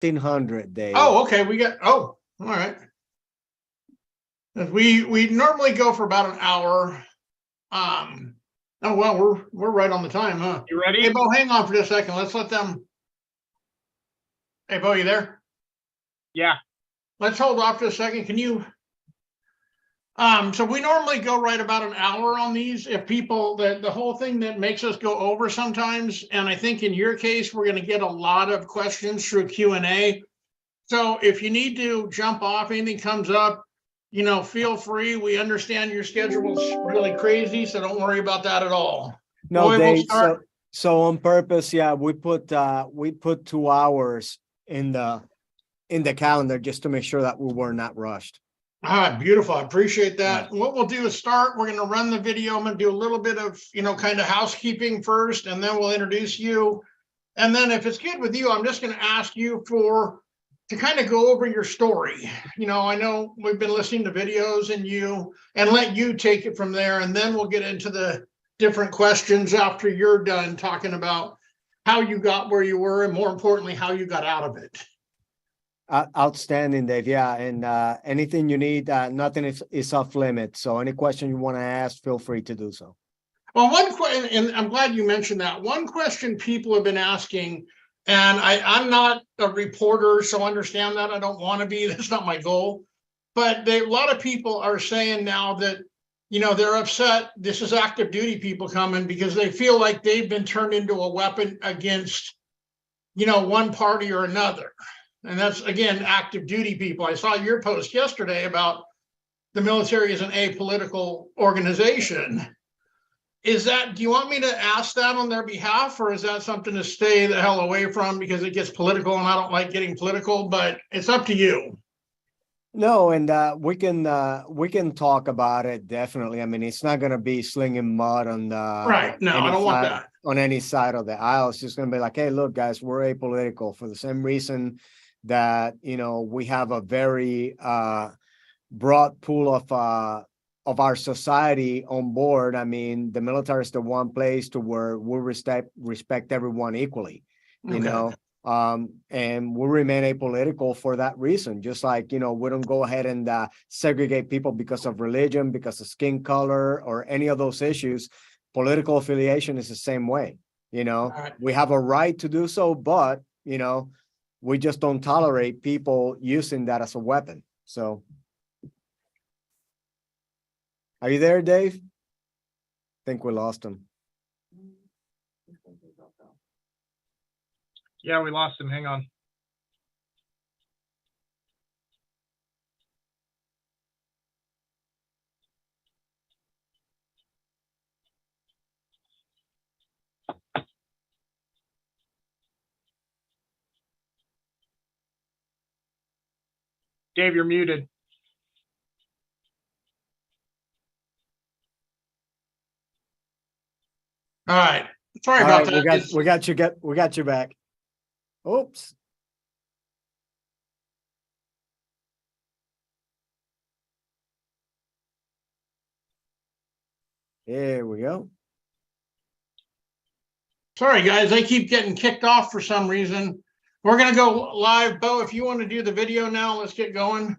1,500, Dave. Oh, okay. All right. We normally go for about an hour. Oh, well, we're right on the time, huh? You ready? Hey, Bo, hang on for just a second. Let's let them. Hey, Bo, you there? Yeah. Let's hold off for a second. Can you? So we normally go right about an hour on these. If people, the whole thing that makes us go over sometimes, and I think in your case, we're going to get a lot of questions through Q&A. So if you need to jump off, anything comes up, feel free. We understand your schedule's really crazy, so don't worry about that at all. No, Dave. So on purpose, yeah, we put 2 hours in the calendar just to make sure that we were not rushed. All right, beautiful. I appreciate that. What we'll do is start. We're going to run the video. I'm going to do a little bit of, kind of housekeeping first, and then we'll introduce you. And then if it's good with you, I'm just going to ask you to kind of go over your story. I know we've been listening to videos and let you take it from there. And then we'll get into the different questions after you're done talking about how you got where you were, and more importantly, how you got out of it. Outstanding, Dave. Yeah, and anything you need, nothing is off limit. So any question you want to ask, feel free to do so. Well, one question, and I'm glad you mentioned that. One question people have been asking, and I'm not a reporter, so understand that. I don't want to be. That's not my goal. But a lot of people are saying now that, they're upset. This is active duty people coming because they feel like they've been turned into a weapon against, one party or another. And that's, again, active duty people. I saw your post yesterday about the military is an apolitical organization. Do you want me to ask that on their behalf, or is that something to stay the hell away from because it gets political and I don't like getting political, but it's up to you. No, and we can talk about it, definitely. I mean, it's not going to be slinging mud on the right. No, I don't want that on any side of the aisle. It's just going to be like, hey, look, guys, we're apolitical for the same reason that we have a very broad pool of our society on board. I mean, the military is the one place to where we respect everyone equally, and we remain apolitical for that reason. Just like, we don't go ahead and segregate people because of religion, because of skin color, or any of those issues. Political affiliation is the same way. Right. We have a right to do so, but, we just don't tolerate people using that as a weapon. So, are you there, Dave? I think we lost him. Yeah, we lost him. Hang on. Dave, you're muted. All right. Sorry about that. We got you back. Oops. There we go. Sorry, guys. I keep getting kicked off for some reason. We're going to go live. Bo, if you want to do the video now, let's get going.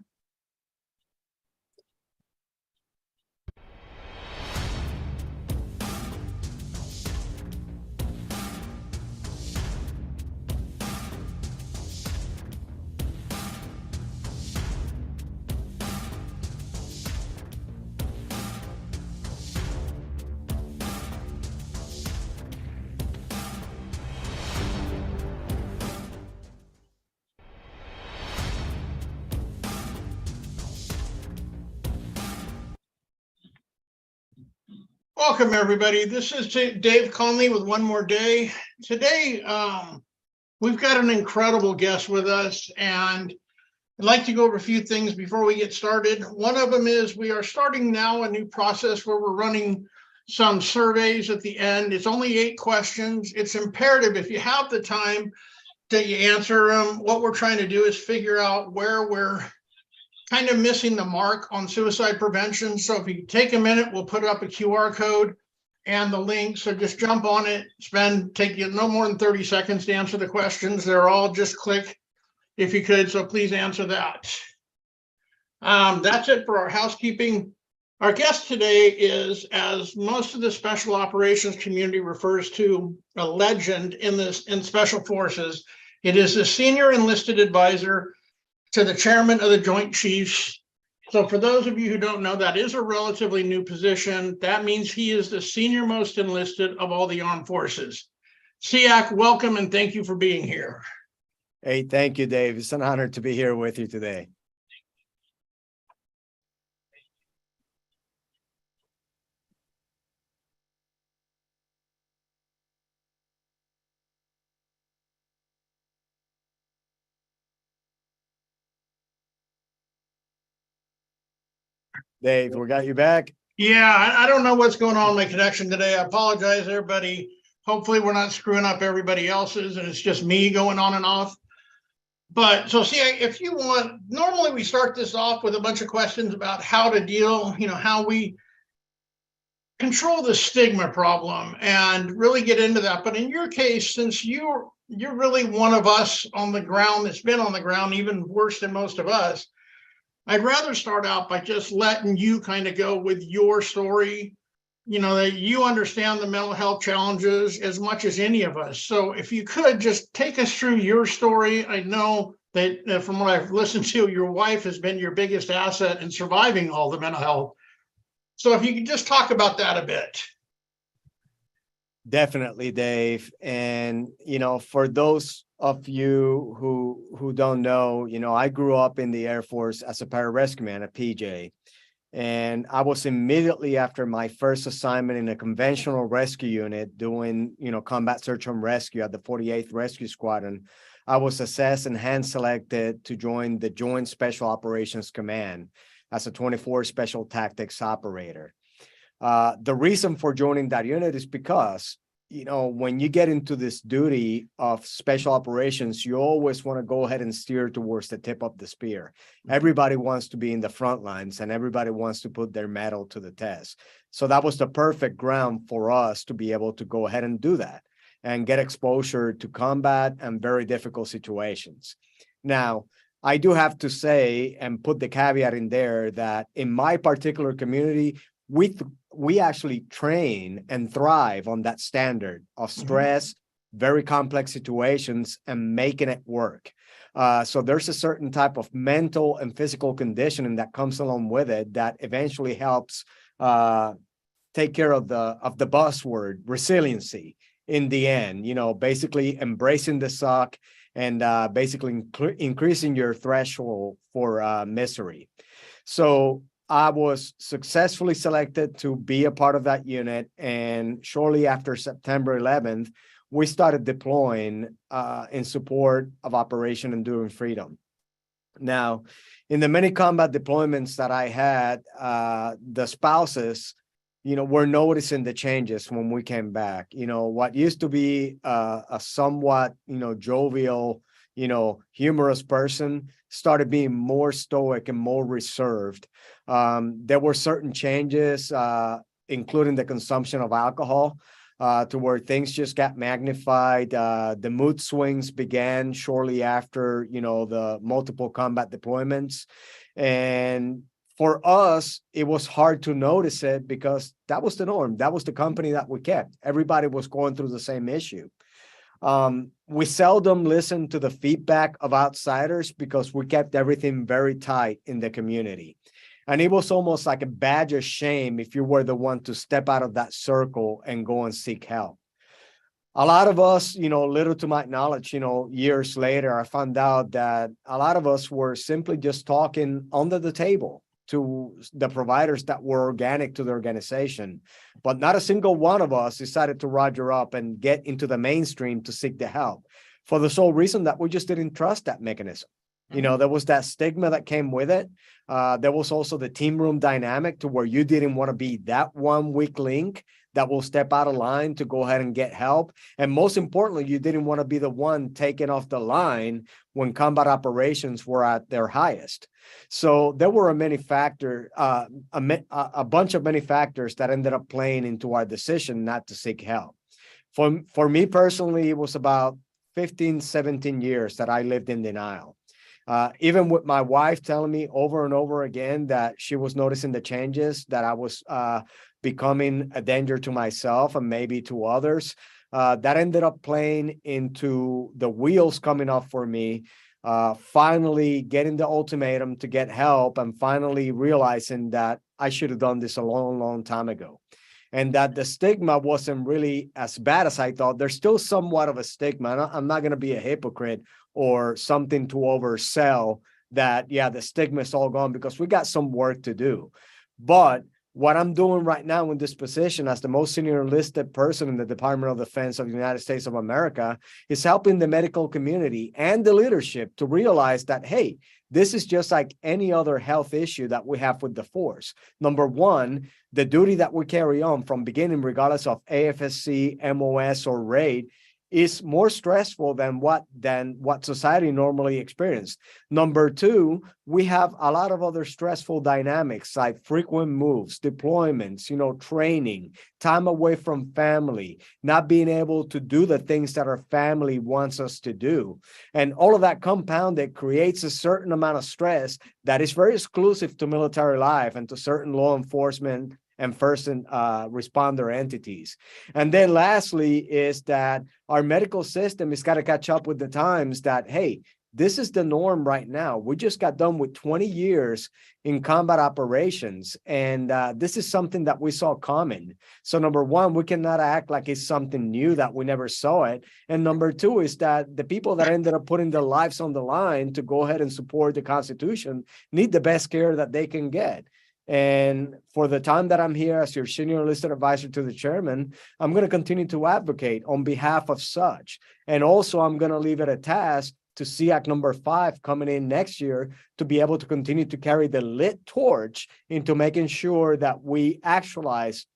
Welcome, everybody. This is Dave Conley with One More Day. Today, we've got an incredible guest with us, and I'd like to go over a few things before we get started. One of them is we are starting now a new process where we're running some surveys at the end. It's only 8 questions. It's imperative if you have the time that you answer them. What we're trying to do is figure out where we're kind of missing the mark on suicide prevention. So if you take a minute, we'll put up a QR code and the link. So just jump on it, take you no more than 30 seconds to answer the questions. They're all just click. if you could, so please answer that. That's it for our housekeeping. Our guest today is, as most of the special operations community refers to, a legend in special forces. It is the senior enlisted advisor to the chairman of the Joint Chiefs. So for those of you who don't know, that is a relatively new position. That means he is the senior most enlisted of all the armed forces. SEAC, welcome and thank you for being here. Hey, thank you, Dave. It's an honor to be here with you today. Dave, we got you back. Yeah, I don't know what's going on with my connection today. I apologize, everybody. Hopefully we're not screwing up everybody else's and it's just me going on and off. But so see, if you want, normally we start this off with a bunch of questions about how to deal, how we control the stigma problem and really get into that. But in your case, since you're really one of us on the ground that's been on the ground, even worse than most of us, I'd rather start out by just letting you kind of go with your story, that you understand the mental health challenges as much as any of us. So if you could just take us through your story. I know that from what I've listened to, your wife has been your biggest asset in surviving all the mental health. So if you could just talk about that a bit. Definitely, Dave. And, for those of you who don't know, I grew up in the Air Force as a pararescue man, a PJ. And I was immediately after my first assignment in a conventional rescue unit doing, combat search and rescue at the 48th Rescue Squadron. I was assessed and hand-selected to join the Joint Special Operations Command as a 24 Special Tactics operator. The reason for joining that unit is because, when you get into this duty of special operations, you always want to go ahead and steer towards the tip of the spear. Everybody wants to be in the front lines and everybody wants to put their mettle to the test. So that was the perfect ground for us to be able to go ahead and do that and get exposure to combat and very difficult situations. Now, I do have to say and put the caveat in there that in my particular community, we actually train and thrive on that standard of stress, very complex situations, and making it work. So there's a certain type of mental and physical conditioning that comes along with it that eventually helps take care of the buzzword resiliency in the end. Basically embracing the suck and basically increasing your threshold for misery. So I was successfully selected to be a part of that unit. And shortly after September 11th, we started deploying in support of Operation Enduring Freedom. Now, in the many combat deployments that I had, the spouses, were noticing the changes when we came back. What used to be a somewhat, jovial, humorous person started being more stoic and more reserved. There were certain changes, including the consumption of alcohol, to where things just got magnified. The mood swings began shortly after, the multiple combat deployments. And for us, it was hard to notice it because that was the norm. That was the company that we kept. Everybody was going through the same issue. We seldom listened to the feedback of outsiders because we kept everything very tight in the community. And it was almost like a badge of shame if you were the one to step out of that circle and go and seek help. A lot of us, little to my knowledge, years later, I found out that a lot of us were simply just talking under the table to the providers that were organic to the organization. But not a single one of us decided to roger up and get into the mainstream to seek the help for the sole reason that we just didn't trust that mechanism. There was that stigma that came with it. There was also the team room dynamic to where you didn't want to be that one weak link that will step out of line to go ahead and get help. And most importantly, you didn't want to be the one taken off the line when combat operations were at their highest. So there were a bunch of many factors that ended up playing into our decision not to seek help. For me personally, it was about 15, 17 years that I lived in denial. Even with my wife telling me over and over again that she was noticing the changes, that I was becoming a danger to myself and maybe to others, that ended up playing into the wheels coming off for me, finally getting the ultimatum to get help and finally realizing that I should have done this a long, long time ago. And that the stigma wasn't really as bad as I thought. There's still somewhat of a stigma. I'm not going to be a hypocrite or something to oversell that, yeah, the stigma is all gone, because we got some work to do. But what I'm doing right now in this position as the most senior enlisted person in the Department of Defense of the United States of America is helping the medical community and the leadership to realize that, hey, this is just like any other health issue that we have with the force. Number one, the duty that we carry on from beginning, regardless of AFSC, MOS, or RAID, is more stressful than what society normally experienced. Number two, we have a lot of other stressful dynamics like frequent moves, deployments, training, time away from family, not being able to do the things that our family wants us to do. And all of that compounded creates a certain amount of stress that is very exclusive to military life and to certain law enforcement and first responder entities. And then lastly is that our medical system has got to catch up with the times that, hey, this is the norm right now. We just got done with 20 years in combat operations, and this is something that we saw coming. So number one, we cannot act like it's something new that we never saw it. And number two is that the people that ended up putting their lives on the line to go ahead and support the Constitution need the best care that they can get. And for the time that I'm here as your senior enlisted advisor to the chairman, I'm going to continue to advocate on behalf of such. And also, I'm going to leave it a task to SEAC number 5 coming in next year to be able to continue to carry the lit torch into making sure that we actualize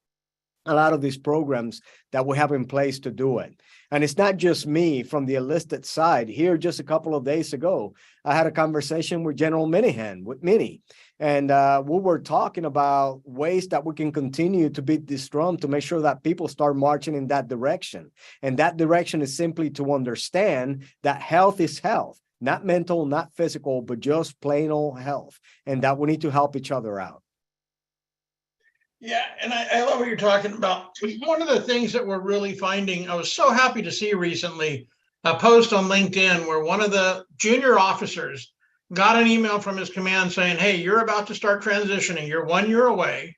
a lot of these programs that we have in place to do it. And it's not just me from the enlisted side. Here, just a couple of days ago, I had a conversation with General Minihan, with Minnie. And we were talking about ways that we can continue to beat this drum to make sure that people start marching in that direction. And that direction is simply to understand that health is health, not mental, not physical, but just plain old health, and that we need to help each other out. Yeah, and I love what you're talking about. One of the things that we're really finding, I was so happy to see recently a post on LinkedIn where one of the junior officers got an email from his command saying, hey, you're about to start transitioning. You're 1 year away.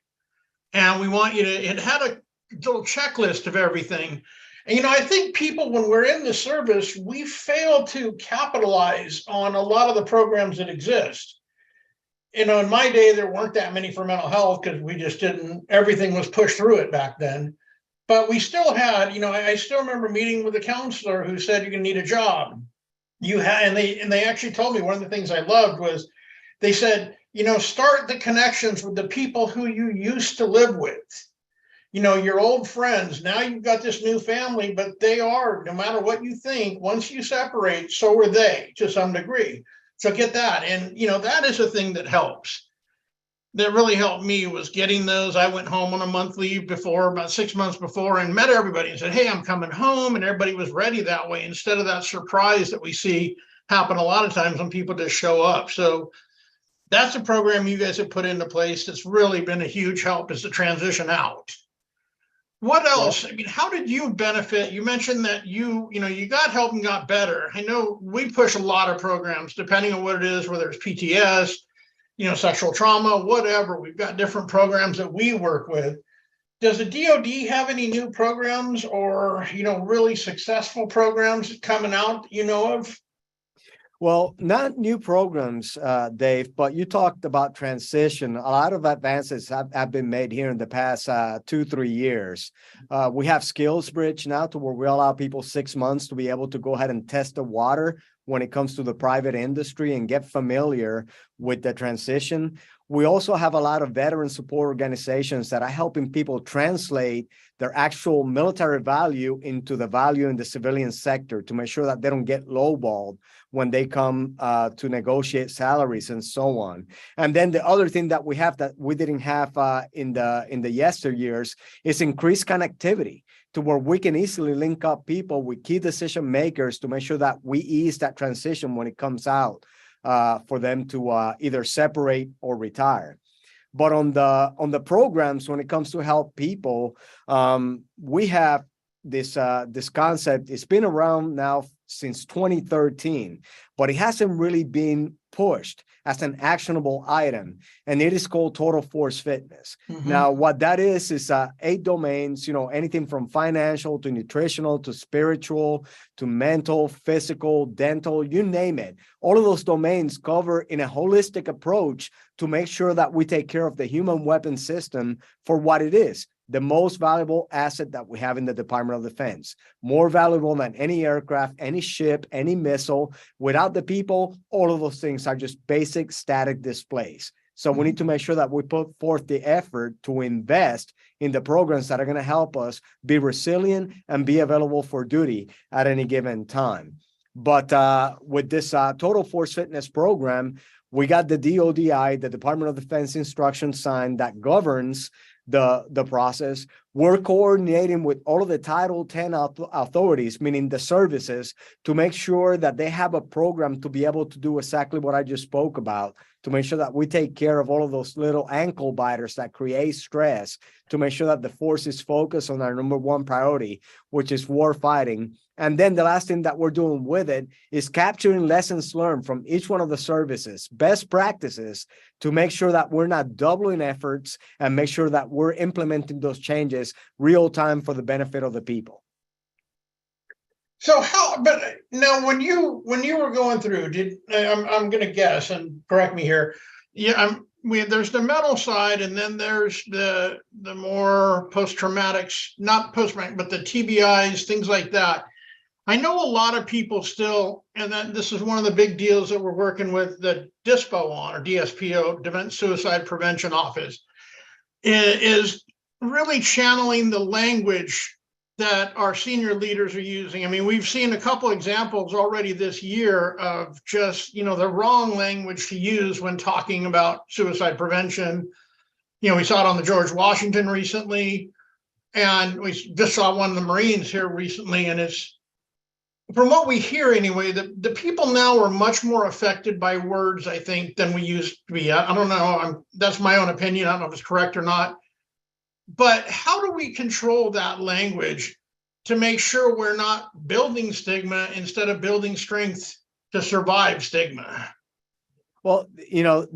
And we want you to, it had a little checklist of everything. And, I think people, when we're in the service, we fail to capitalize on a lot of the programs that exist. In my day, there weren't that many for mental health because we just didn't, everything was pushed through it back then. But we still had, I still remember meeting with a counselor who said you're going to need a job. And they actually told me one of the things I loved was they said, start the connections with the people who you used to live with, your old friends. Now you've got this new family, but they are, no matter what you think, once you separate, so are they to some degree. So get that. And, that is a thing that helps. That really helped me was getting those. I went home on a month leave before, about 6 months before, and met everybody and said, hey, I'm coming home. And everybody was ready that way instead of that surprise that we see happen a lot of times when people just show up. So that's a program you guys have put into place that's really been a huge help, is the transition out. What else? I mean, how did you benefit? You mentioned that you got help and got better. I know we push a lot of programs depending on what it is, whether it's PTS, sexual trauma, whatever. We've got different programs that we work with. Does the DOD have any new programs or, really successful programs coming out, of? Well, not new programs, Dave, but you talked about transition. A lot of advances have been made here in the past 2-3 years. We have Skills Bridge now to where we allow people 6 months to be able to go ahead and test the water when it comes to the private industry and get familiar with the transition. We also have a lot of veteran support organizations that are helping people translate their actual military value into the value in the civilian sector to make sure that they don't get lowballed when they come to negotiate salaries and so on. And then the other thing that we have that we didn't have in the yesteryears is increased connectivity to where we can easily link up people with key decision makers to make sure that we ease that transition when it comes out for them to either separate or retire. But on the programs, when it comes to help people, we have this concept. It's been around now since 2013, but it hasn't really been pushed as an actionable item, and it is called Total Force Fitness. Now, what that is 8 domains, anything from financial to nutritional to spiritual to mental, physical, dental, you name it. All of those domains cover in a holistic approach to make sure that we take care of the human weapon system for what it is. The most valuable asset that we have in the Department of Defense, more valuable than any aircraft, any ship, any missile. Without the people, all of those things are just basic static displays. So we need to make sure that we put forth the effort to invest in the programs that are going to help us be resilient and be available for duty at any given time. But with this Total Force Fitness program, we got the DOD-VA, the Department of Defense instruction sign that governs the process. We're coordinating with all of the Title 10 authorities, meaning the services, to make sure that they have a program to be able to do exactly what I just spoke about, to make sure that we take care of all of those little ankle biters that create stress, to make sure that the force is focused on our number one priority, which is war fighting. And then the last thing that we're doing with it is capturing lessons learned from each one of the services, best practices, to make sure that we're not doubling efforts and make sure that we're implementing those changes real time for the benefit of the people. So but now when you were going through, I'm going to guess, and correct me here. Yeah, there's the mental side, and then there's the more post-traumatic, not post-traumatic, but the TBIs, things like that. I know a lot of people still, and then this is one of the big deals that we're working with the DISPO on, or DSPO, Defense Suicide Prevention Office, is really channeling the language that our senior leaders are using. I mean, we've seen a couple examples already this year of just, the wrong language to use when talking about suicide prevention. We saw it on the George Washington recently, and we just saw one of the Marines here recently, and it's, from what we hear anyway, the people now are much more affected by words, I think, than we used to be. I don't know. That's my own opinion. I don't know if it's correct or not. But how do we control that language to make sure we're not building stigma instead of building strength to survive stigma? Well,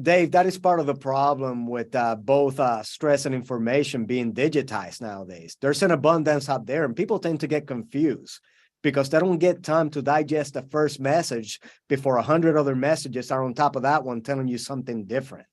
Dave, that is part of the problem with both stress and information being digitized nowadays. There's an abundance out there, and people tend to get confused because they don't get time to digest the first message before 100 other messages are on top of that one telling you something different.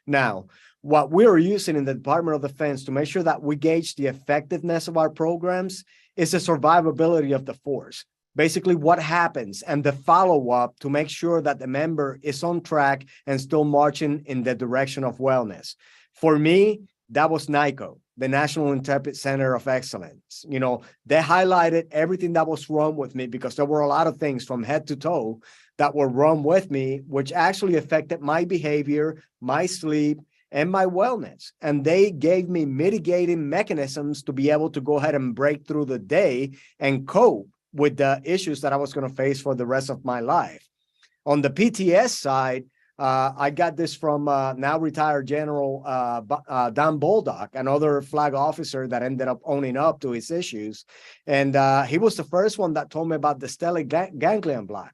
Now, what we're using in the Department of Defense to make sure that we gauge the effectiveness of our programs is the survivability of the force. Basically, what happens and the follow-up to make sure that the member is on track and still marching in the direction of wellness. For me, that was NICO, the National Interpret Center of Excellence. They highlighted everything that was wrong with me because there were a lot of things from head to toe that were wrong with me, which actually affected my behavior, my sleep, and my wellness. And they gave me mitigating mechanisms to be able to go ahead and break through the day and cope with the issues that I was going to face for the rest of my life. On the PTS side, I got this from now retired General Don Boldock, another flag officer that ended up owning up to his issues. And he was the first one that told me about the stellate ganglion block.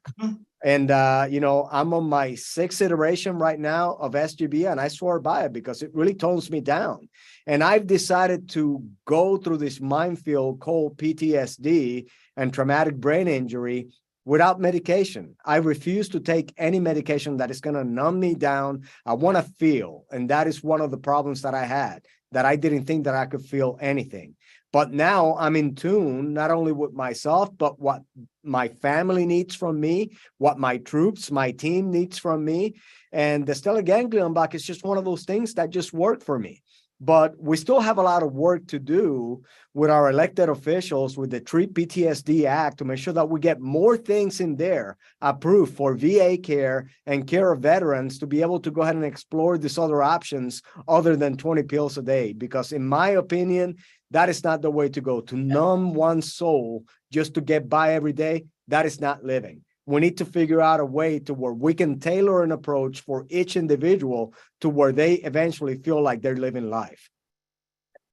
And, I'm on my 6th iteration right now of SGB, and I swear by it because it really tones me down. And I've decided to go through this minefield called PTSD and traumatic brain injury without medication. I refuse to take any medication that is going to numb me down. I want to feel. And that is one of the problems that I had, that I didn't think that I could feel anything. But now I'm in tune, not only with myself, but what my family needs from me, what my troops, my team needs from me. And the stellate ganglion block is just one of those things that just worked for me. But we still have a lot of work to do with our elected officials with the Treat PTSD Act to make sure that we get more things in there approved for VA care and care of veterans to be able to go ahead and explore these other options other than 20 pills a day. Because in my opinion, that is not the way to go. To numb one's soul just to get by every day, that is not living. We need to figure out a way to where we can tailor an approach for each individual to where they eventually feel like they're living life.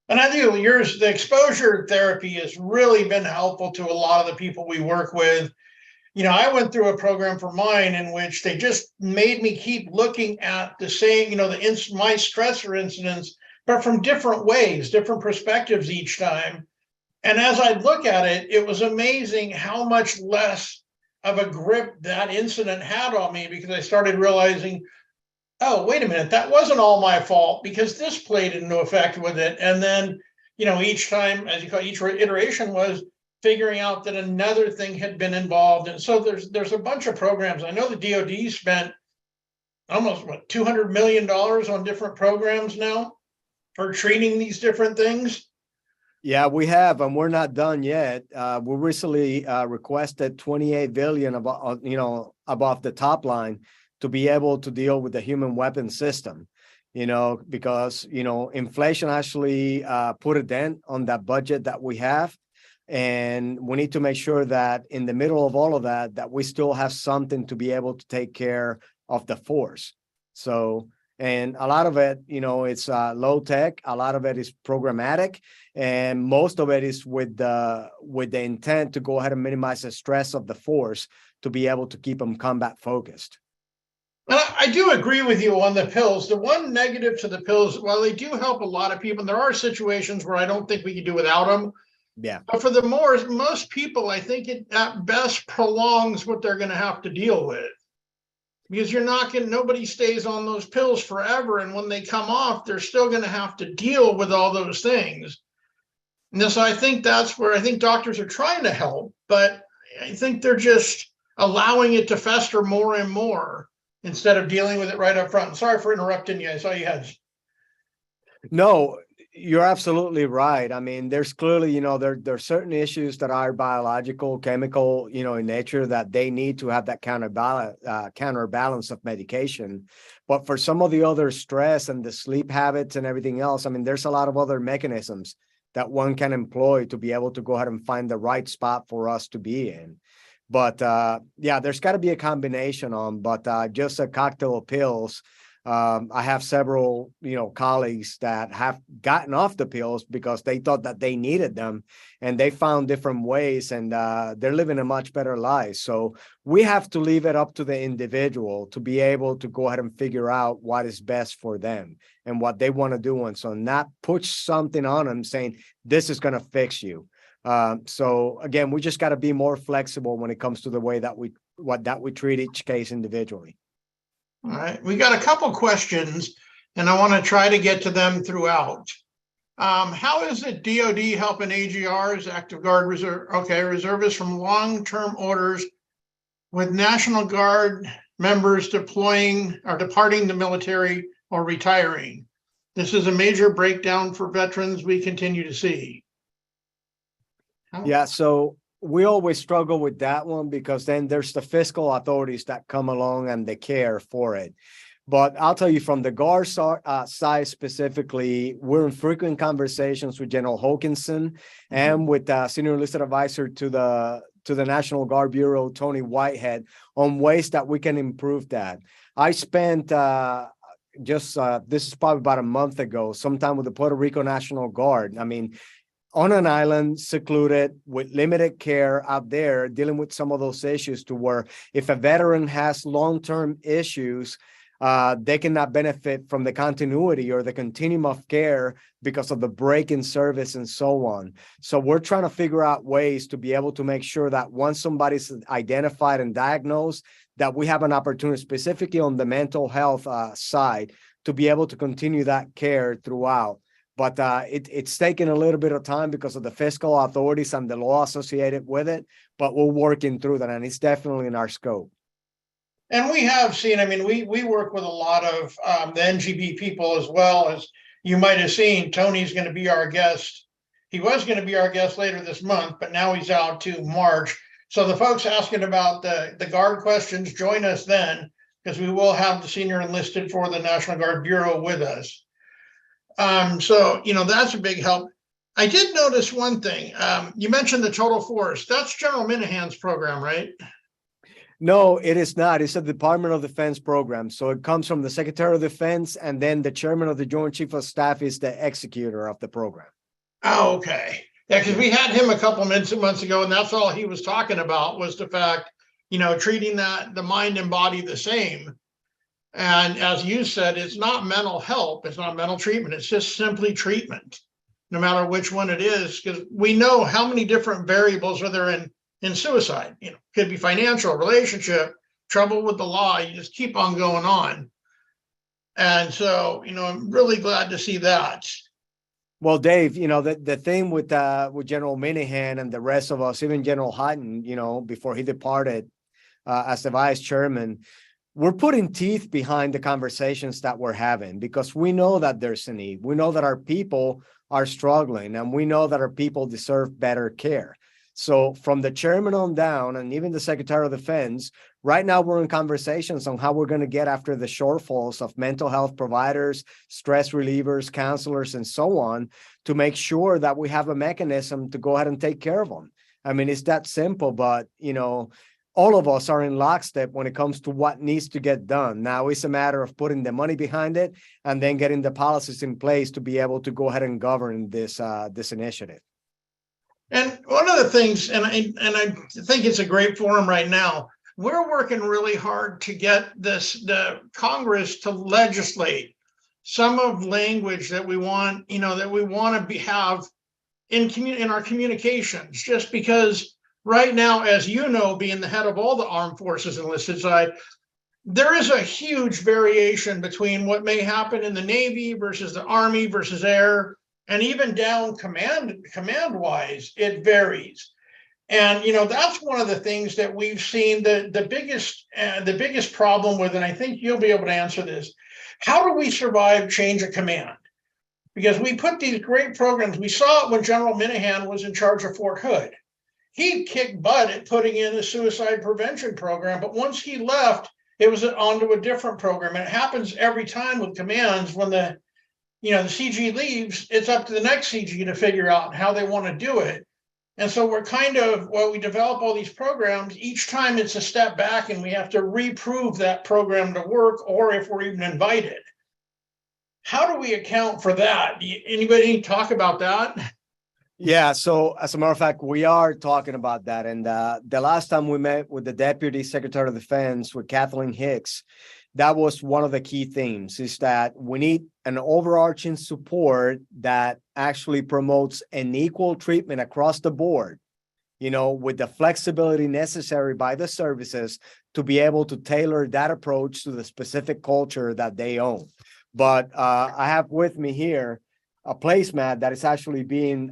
And I think the exposure therapy has really been helpful to a lot of the people we work with. I went through a program for mine in which they just made me keep looking at the same, my stressor incidents, but from different ways, different perspectives each time. And as I look at it, it was amazing how much less of a grip that incident had on me, because I started realizing, oh, wait a minute, that wasn't all my fault because this played into effect with it. And then, each time, as you call it, each iteration was figuring out that another thing had been involved. And so there's a bunch of programs. I know the DOD spent almost $200 million on different programs now for treating these different things. Yeah, we have, and we're not done yet. We recently requested 28 billion above the top line to be able to deal with the human weapon system, because, inflation actually put a dent on that budget that we have. And we need to make sure that in the middle of all of that, that we still have something to be able to take care of the force. So, and a lot of it, it's low tech. A lot of it is programmatic, and most of it is with the intent to go ahead and minimize the stress of the force to be able to keep them combat focused. I do agree with you on the pills. The one negative to the pills, while they do help a lot of people, and there are situations where I don't think we can do without them. Yeah. But for most people, I think it at best prolongs what they're going to have to deal with. Because nobody stays on those pills forever. And when they come off, they're still going to have to deal with all those things. And so I think that's where I think doctors are trying to help, but I think they're just allowing it to fester more and more instead of dealing with it right up front. Sorry for interrupting you. I saw you had. No, you're absolutely right. I mean, there's clearly, there's certain issues that are biological, chemical, in nature that they need to have that counterbalance of medication. But for some of the other stress and the sleep habits and everything else, I mean, there's a lot of other mechanisms that one can employ to be able to go ahead and find the right spot for us to be in. But yeah, there's got to be a combination but just a cocktail of pills. I have several, colleagues that have gotten off the pills because they thought that they needed them, and they found different ways, and they're living a much better life. So we have to leave it up to the individual to be able to go ahead and figure out what is best for them and what they want to do. And so not push something on them saying, this is going to fix you. So again, we just got to be more flexible when it comes to the way that we treat each case individually. All right, we got a couple questions, and I want to try to get to them throughout. How is it DOD helping AGRs, active guard reservists from long-term orders with National Guard members deploying or departing the military or retiring? This is a major breakdown for veterans we continue to see. Yeah, so we always struggle with that one because then there's the fiscal authorities that come along and they care for it. But I'll tell you, from the Guard side specifically, we're in frequent conversations with General Hokinson and with Senior Enlisted Advisor to the National Guard Bureau, Tony Whitehead, on ways that we can improve that. I spent this is probably about a month ago, sometime with the Puerto Rico National Guard. I mean, on an island, secluded, with limited care out there, dealing with some of those issues, to where if a veteran has long-term issues, they cannot benefit from the continuity or the continuum of care because of the break in service and so on. So we're trying to figure out ways to be able to make sure that once somebody's identified and diagnosed, that we have an opportunity, specifically on the mental health side, to be able to continue that care throughout. But it's taken a little bit of time because of the fiscal authorities and the law associated with it. But we're working through that, and it's definitely in our scope. And we have seen, I mean, we work with a lot of the NGB people as well. As you might have seen, Tony's going to be our guest. He was going to be our guest later this month, but now he's out to March. So the folks asking about the Guard questions, join us then, because we will have the Senior Enlisted for the National Guard Bureau with us. So, that's a big help. I did notice one thing. You mentioned the total force. That's General Minahan's program, right? No, it is not. It's a Department of Defense program. So it comes from the Secretary of Defense, and then the chairman of the Joint Chief of Staff is the executor of the program. Oh, okay. Yeah, because we had him a couple months ago, and that's all he was talking about was the fact, treating the mind and body the same. And as you said, it's not mental help, it's not mental treatment, it's just simply treatment, no matter which one it is, because we know how many different variables are there in suicide. Could be financial, relationship, trouble with the law. You just keep on going on. And so, I'm really glad to see that. Well, Dave, the thing with General Minahan and the rest of us, even General Hutton, before he departed as the vice chairman, we're putting teeth behind the conversations that we're having because we know that there's a need. We know that our people are struggling, and we know that our people deserve better care. So from the chairman on down, and even the Secretary of Defense, right now we're in conversations on how we're going to get after the shortfalls of mental health providers, stress relievers, counselors, and so on, to make sure that we have a mechanism to go ahead and take care of them. I mean, it's that simple, but, all of us are in lockstep when it comes to what needs to get done. Now it's a matter of putting the money behind it and then getting the policies in place to be able to go ahead and govern this initiative. And one of the things, and I think it's a great forum right now, we're working really hard to get the Congress to legislate some of language that we want, that we want to have in our communications, just because right now, as being the head of all the armed forces enlisted side, there is a huge variation between what may happen in the Navy versus the Army versus Air, and even down command wise, it varies. And that's one of the things that we've seen the biggest problem with, and I think you'll be able to answer this. How do we survive change of command? Because we put these great programs. We saw it when General Minahan was in charge of Fort Hood. He kicked butt at putting in the suicide prevention program, but once he left, it was onto a different program. And it happens every time with commands. When the CG leaves, it's up to the next CG to figure out how they want to do it. And so we're we develop all these programs, each time it's a step back and we have to reprove that program to work, or if we're even invited. How do we account for that? Anybody talk about that? Yeah, so as a matter of fact, we are talking about that. And the last time we met with the Deputy Secretary of Defense, with Kathleen Hicks, that was one of the key themes, is that we need an overarching support that actually promotes an equal treatment across the board, with the flexibility necessary by the services to be able to tailor that approach to the specific culture that they own. But I have with me here a placemat that is actually being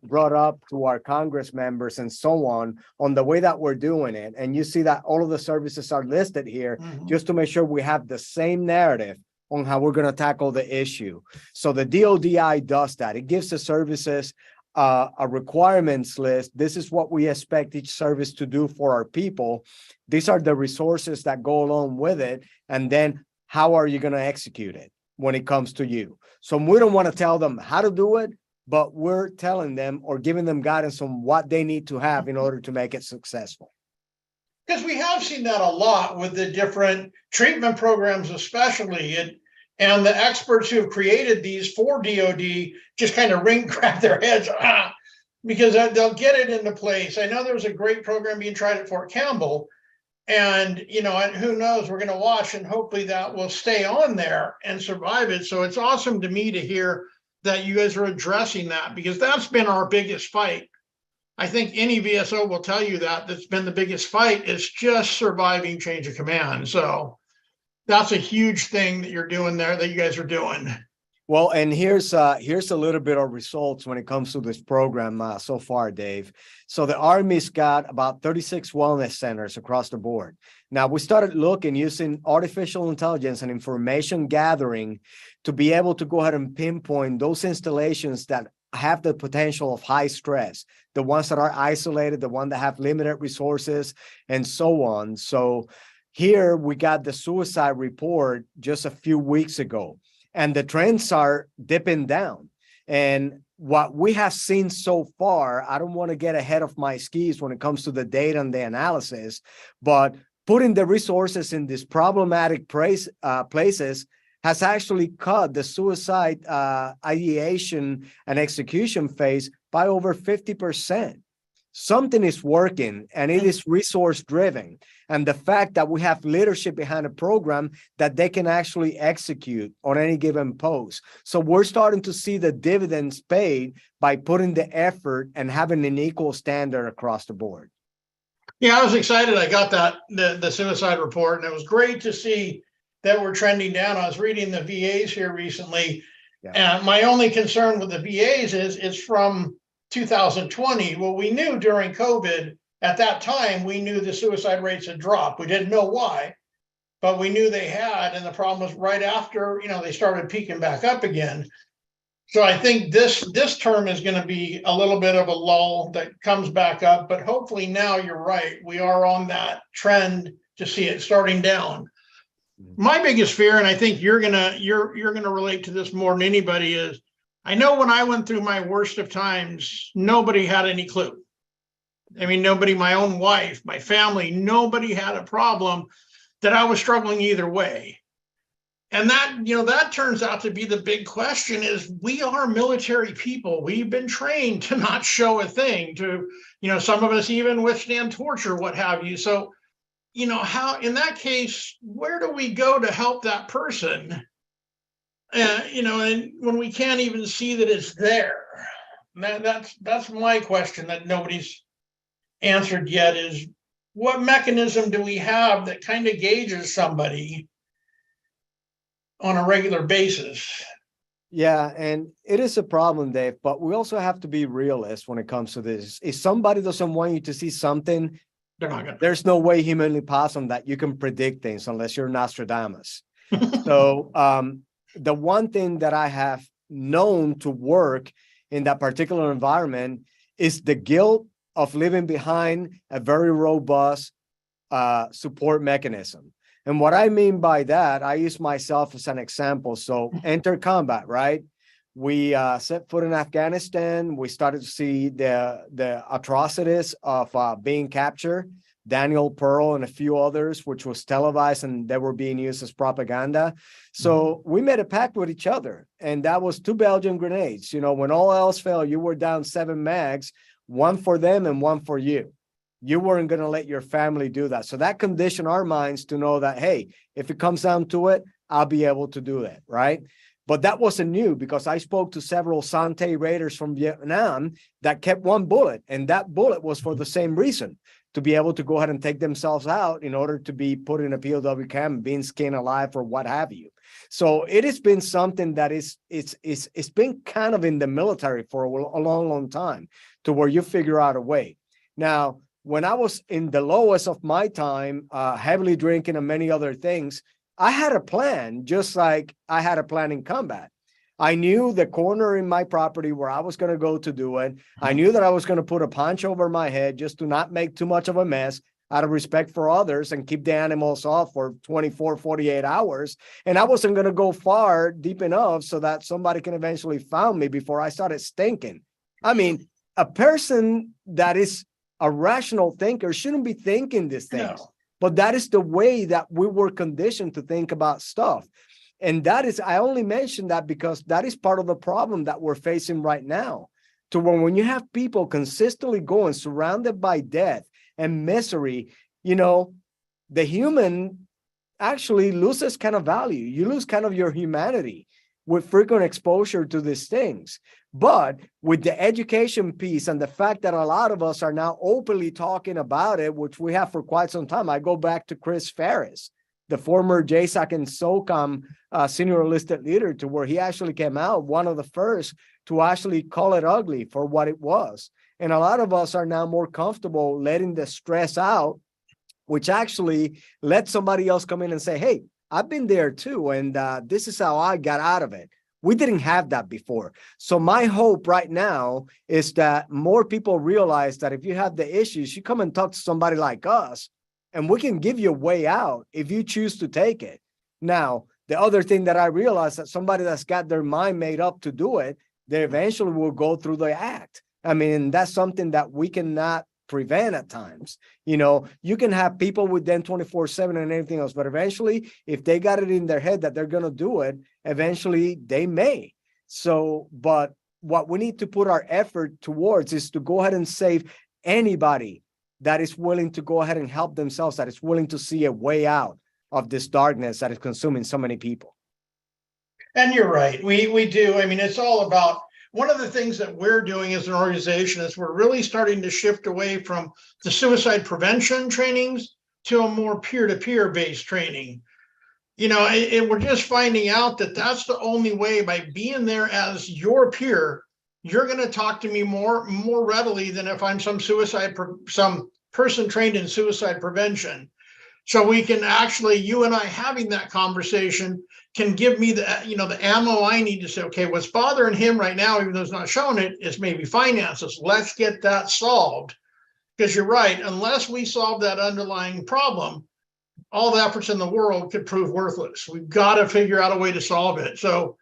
brought up to our Congress members and so on the way that we're doing it. And you see that all of the services are listed here, just to make sure we have the same narrative on how we're going to tackle the issue. So the DOD-VA does that. It gives the services a requirements list. This is what we expect each service to do for our people. These are the resources that go along with it. And then how are you going to execute it when it comes to you? So we don't want to tell them how to do it, but we're telling them or giving them guidance on what they need to have in order to make it successful. Because we have seen that a lot with the different treatment programs, especially, and the experts who have created these for DOD just kind of grab their heads, because they'll get it into place. I know there was a great program being tried at Fort Campbell, and who knows, we're going to watch, and hopefully that will stay on there and survive it. So it's awesome to me to hear that you guys are addressing that, because that's been our biggest fight. I think any VSO will tell you that's been the biggest fight, is just surviving change of command. So that's a huge thing that you're doing there, that you guys are doing. Well, and here's a little bit of results when it comes to this program so far, Dave. So the Army's got about 36 wellness centers across the board. Now, we started looking using artificial intelligence and information gathering to be able to go ahead and pinpoint those installations that have the potential of high stress, the ones that are isolated, the ones that have limited resources, and so on. So here we got the suicide report just a few weeks ago, and the trends are dipping down. And what we have seen so far, I don't want to get ahead of my skis when it comes to the data and the analysis, but putting the resources in these problematic places has actually cut the suicide ideation and execution phase by over 50%. Something is working, and it is resource driven. And the fact that we have leadership behind a program that they can actually execute on any given post. So we're starting to see the dividends paid by putting the effort and having an equal standard across the board. Yeah, I was excited. I got that, the suicide report, and it was great to see that we're trending down. I was reading the VAs here recently, and my only concern with the VAs is from 2020. Well, we knew during COVID, at that time, we knew the suicide rates had dropped. We didn't know why, but we knew they had, and the problem was right after, they started peaking back up again. So I think this term is going to be a little bit of a lull that comes back up, but hopefully now you're right. We are on that trend to see it starting down. My biggest fear, and I think you're gonna relate to this more than anybody, is I know when I went through my worst of times, nobody had any clue. I mean, nobody, my own wife, my family, nobody had a problem that I was struggling either way. And that turns out to be the big question is we are military people. We've been trained to not show a thing, to, some of us even withstand torture, what have you. So, how, in that case, where do we go to help that person? And when we can't even see that it's there. That's my question that nobody's answered yet, is what mechanism do we have that kind of gauges somebody on a regular basis? Yeah, and it is a problem, Dave, but we also have to be realists when it comes to this. If somebody doesn't want you to see something, there's no way humanly possible that you can predict things unless you're Nostradamus. So the one thing that I have known to work in that particular environment is the guilt of living behind a very robust support mechanism. And what I mean by that, I use myself as an example. So enter combat, right? We set foot in Afghanistan. We started to see the atrocities of being captured. Daniel Pearl and a few others, which was televised, and they were being used as propaganda. So we made a pact with each other, and that was 2 Belgian grenades. When all else failed, you were down 7 mags, 1 for them and 1 for you. You weren't going to let your family do that. So that conditioned our minds to know that, hey, if it comes down to it, I'll be able to do that, right? But that wasn't new, because I spoke to several Sante raiders from Vietnam that kept 1 bullet, and that bullet was for the same reason, to be able to go ahead and take themselves out in order to be put in a POW camp, being skinned alive or what have you. So it has been something that it's been kind of in the military for a long, long time, to where you figure out a way. Now, when I was in the lowest of my time, heavily drinking and many other things, I had a plan, just like I had a plan in combat. I knew the corner in my property where I was going to go to do it. I knew that I was going to put a poncho over my head just to not make too much of a mess, out of respect for others, and keep the animals off for 24, 48 hours. And I wasn't going to go far deep enough so that somebody can eventually find me before I started stinking. I mean, a person that is a rational thinker shouldn't be thinking these things. No. But that is the way that we were conditioned to think about stuff. And that is, I only mention that because that is part of the problem that we're facing right now. To when you have people consistently going surrounded by death and misery, the human actually loses kind of value. You lose kind of your humanity with frequent exposure to these things. But with the education piece and the fact that a lot of us are now openly talking about it, which we have for quite some time. I go back to Chris Ferris, the former JSOC and SOCOM senior enlisted leader, to where he actually came out, one of the first to actually call it ugly for what it was. And a lot of us are now more comfortable letting the stress out, which actually let somebody else come in and say, hey, I've been there too, and this is how I got out of it. We didn't have that before. So my hope right now is that more people realize that if you have the issues, you come and talk to somebody like us, and we can give you a way out if you choose to take it. Now, the other thing that I realized, that somebody that's got their mind made up to do it, they eventually will go through the act. I mean, that's something that we cannot prevent at times. You know, you can have people with them 24/7 and everything else, but eventually, if they got it in their head that they're going to do it, eventually they may. So, but what we need to put our effort towards is to go ahead and save anybody that is willing to go ahead and help themselves, that is willing to see a way out of this darkness that is consuming so many people. And you're right. We do. I mean, it's all about, one of the things that we're doing as an organization is we're really starting to shift away from the suicide prevention trainings to a more peer-to-peer based training. You know, we're just finding out that that's the only way, by being there as your peer, you're going to talk to me more readily than if I'm some person trained in suicide prevention. So we can actually, you and I having that conversation can give me the ammo I need to say, okay, what's bothering him right now, even though he's not showing it, is maybe finances. Let's get that solved. Because you're right, unless we solve that underlying problem, all the efforts in the world could prove worthless. We've got to figure out a way to solve it. So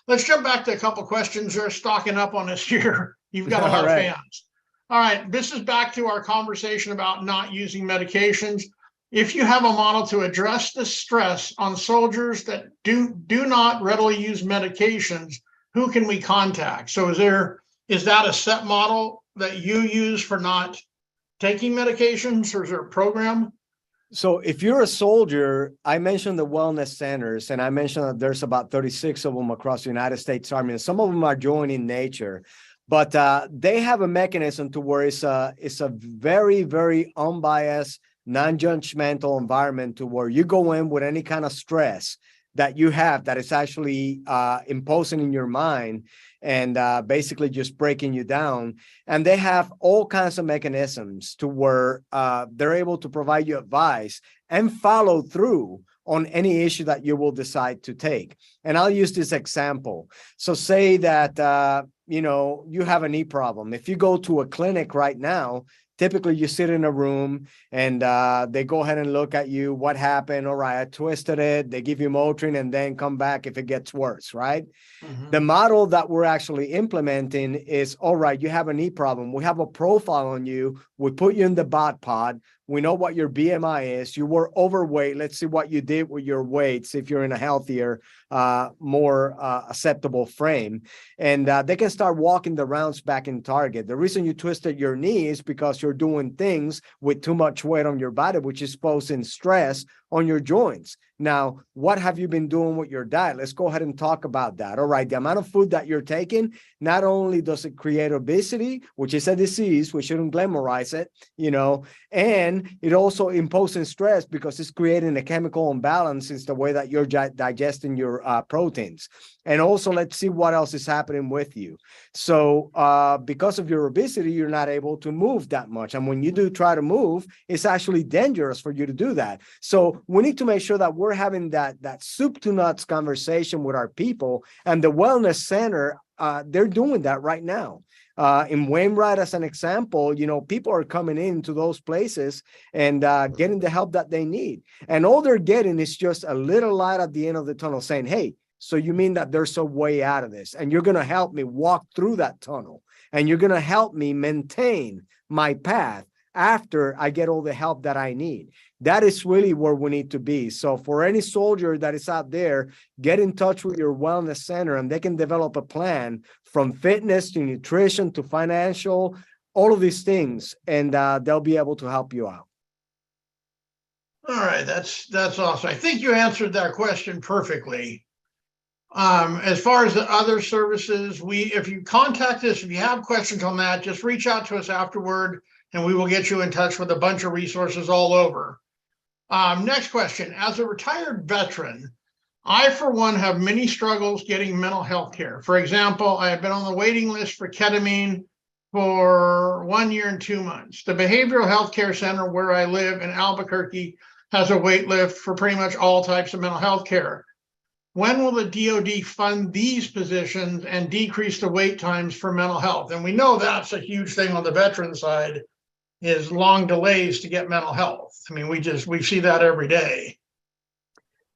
let's jump back to a couple of questions. They're stocking up on us here. You've got a lot of fans. All right, this is back to our conversation about not using medications. If you have a model to address the stress on soldiers that do not readily use medications, who can we contact? So is that a set model that you use for not taking medications, or is there a program? So if you're a soldier, I mentioned the wellness centers, and I mentioned that there's about 36 of them across the United States Army, and some of them are joining nature, but they have a mechanism to where it's a very, very unbiased, non-judgmental environment to where you go in with any kind of stress that you have that is actually imposing in your mind and basically just breaking you down. And they have all kinds of mechanisms to where they're able to provide you advice and follow through on any issue that you will decide to take. And I'll use this example. So say that, you have a knee problem. If you go to a clinic right now, typically you sit in a room and they go ahead and look at you. What happened? All right, I twisted it. They give you Motrin and then come back if it gets worse, right? Mm-hmm. The model that we're actually implementing is, all right, you have a knee problem. We have a profile on you. We put you in the bot pod. We know what your BMI is. You were overweight. Let's see what you did with your weights if you're in a healthier, more acceptable frame. And they can start walking the rounds back in target. The reason you twisted your knee is because you're doing things with too much weight on your body, which is posing stress on your joints. Now, what have you been doing with your diet? Let's go ahead and talk about that. All right, the amount of food that you're taking, not only does it create obesity, which is a disease, we shouldn't glamorize it, and it also imposes stress because it's creating a chemical imbalance in the way that you're digesting your proteins. And also, let's see what else is happening with you. So because of your obesity, you're not able to move that much. And when you do try to move, it's actually dangerous for you to do that. So we need to make sure that we're having that soup to nuts conversation with our people. And the wellness center, they're doing that right now. In Wainwright, as an example, people are coming into those places and getting the help that they need. And all they're getting is just a little light at the end of the tunnel saying, hey, so you mean that there's a way out of this, and you're going to help me walk through that tunnel, and you're going to help me maintain my path after I get all the help that I need. That is really where we need to be. So for any soldier that is out there, get in touch with your wellness center, and they can develop a plan from fitness to nutrition to financial, all of these things, and they'll be able to help you out. All right, that's awesome. I think you answered that question perfectly. As far as the other services, if you contact us, if you have questions on that, just reach out to us afterward, and we will get you in touch with a bunch of resources all over. Next question. As a retired veteran, I, for one, have many struggles getting mental health care. For example, I have been on the waiting list for ketamine for 1 year and 2 months. The behavioral health care center where I live in Albuquerque has a wait list for pretty much all types of mental health care. When will the DOD fund these positions and decrease the wait times for mental health? And we know that's a huge thing on the veteran side, is long delays to get mental health. I mean, we see that every day.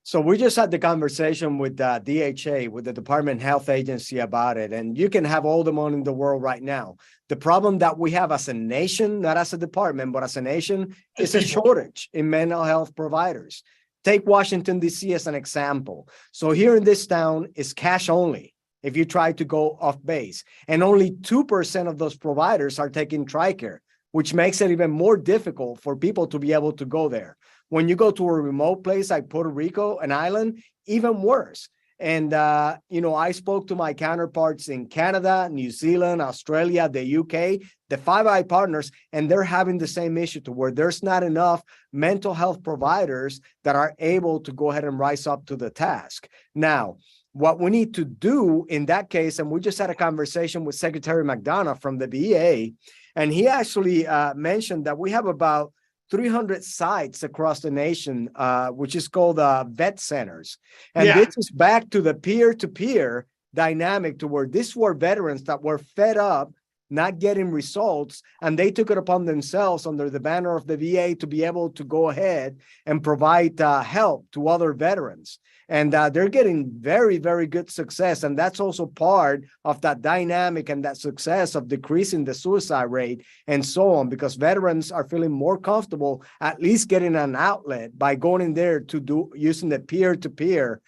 So we just had the conversation with the DHA, with the Department of Health Agency about it, and you can have all the money in the world right now. The problem that we have as a nation, not as a department, but as a nation, is a shortage in mental health providers. Take Washington, D.C. as an example. So here in this town, it's cash only if you try to go off base. And only 2% of those providers are taking TRICARE, which makes it even more difficult for people to be able to go there. When you go to a remote place like Puerto Rico, an island, even worse. And, I spoke to my counterparts in Canada, New Zealand, Australia, the UK, the Five Eye partners, and they're having the same issue to where there's not enough mental health providers that are able to go ahead and rise up to the task. Now, what we need to do in that case, and we just had a conversation with Secretary McDonough from the VA, and he actually mentioned that we have about 300 sites across the nation, which is called vet centers. And this is back to the peer-to-peer dynamic to where these were veterans that were fed up, not getting results, and they took it upon themselves under the banner of the VA to be able to go ahead and provide help to other veterans. And they're getting very, very good success. And that's also part of that dynamic and that success of decreasing the suicide rate and so on, because veterans are feeling more comfortable at least getting an outlet by going in there to do using the peer-to-peer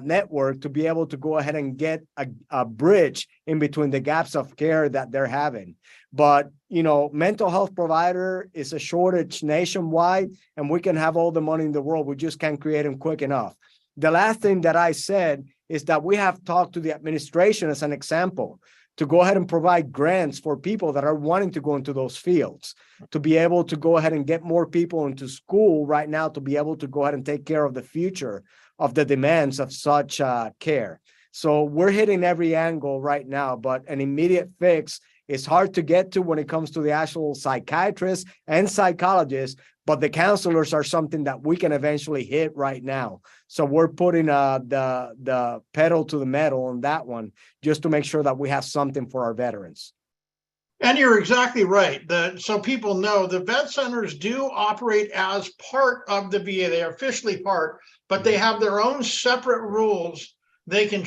network to be able to go ahead and get a bridge in between the gaps of care that they're having. But, mental health provider is a shortage nationwide, and we can have all the money in the world. We just can't create them quick enough. The last thing that I said is that we have talked to the administration as an example to go ahead and provide grants for people that are wanting to go into those fields, to be able to go ahead and get more people into school right now, to be able to go ahead and take care of the future of the demands of such care. So we're hitting every angle right now, but an immediate fix is hard to get to when it comes to the actual psychiatrists and psychologists, but the counselors are something that we can eventually hit right now. So we're putting the pedal to the metal on that one, just to make sure that we have something for our veterans. And you're exactly right. So people know the vet centers do operate as part of the VA. They are officially part, but they have their own separate rules. They can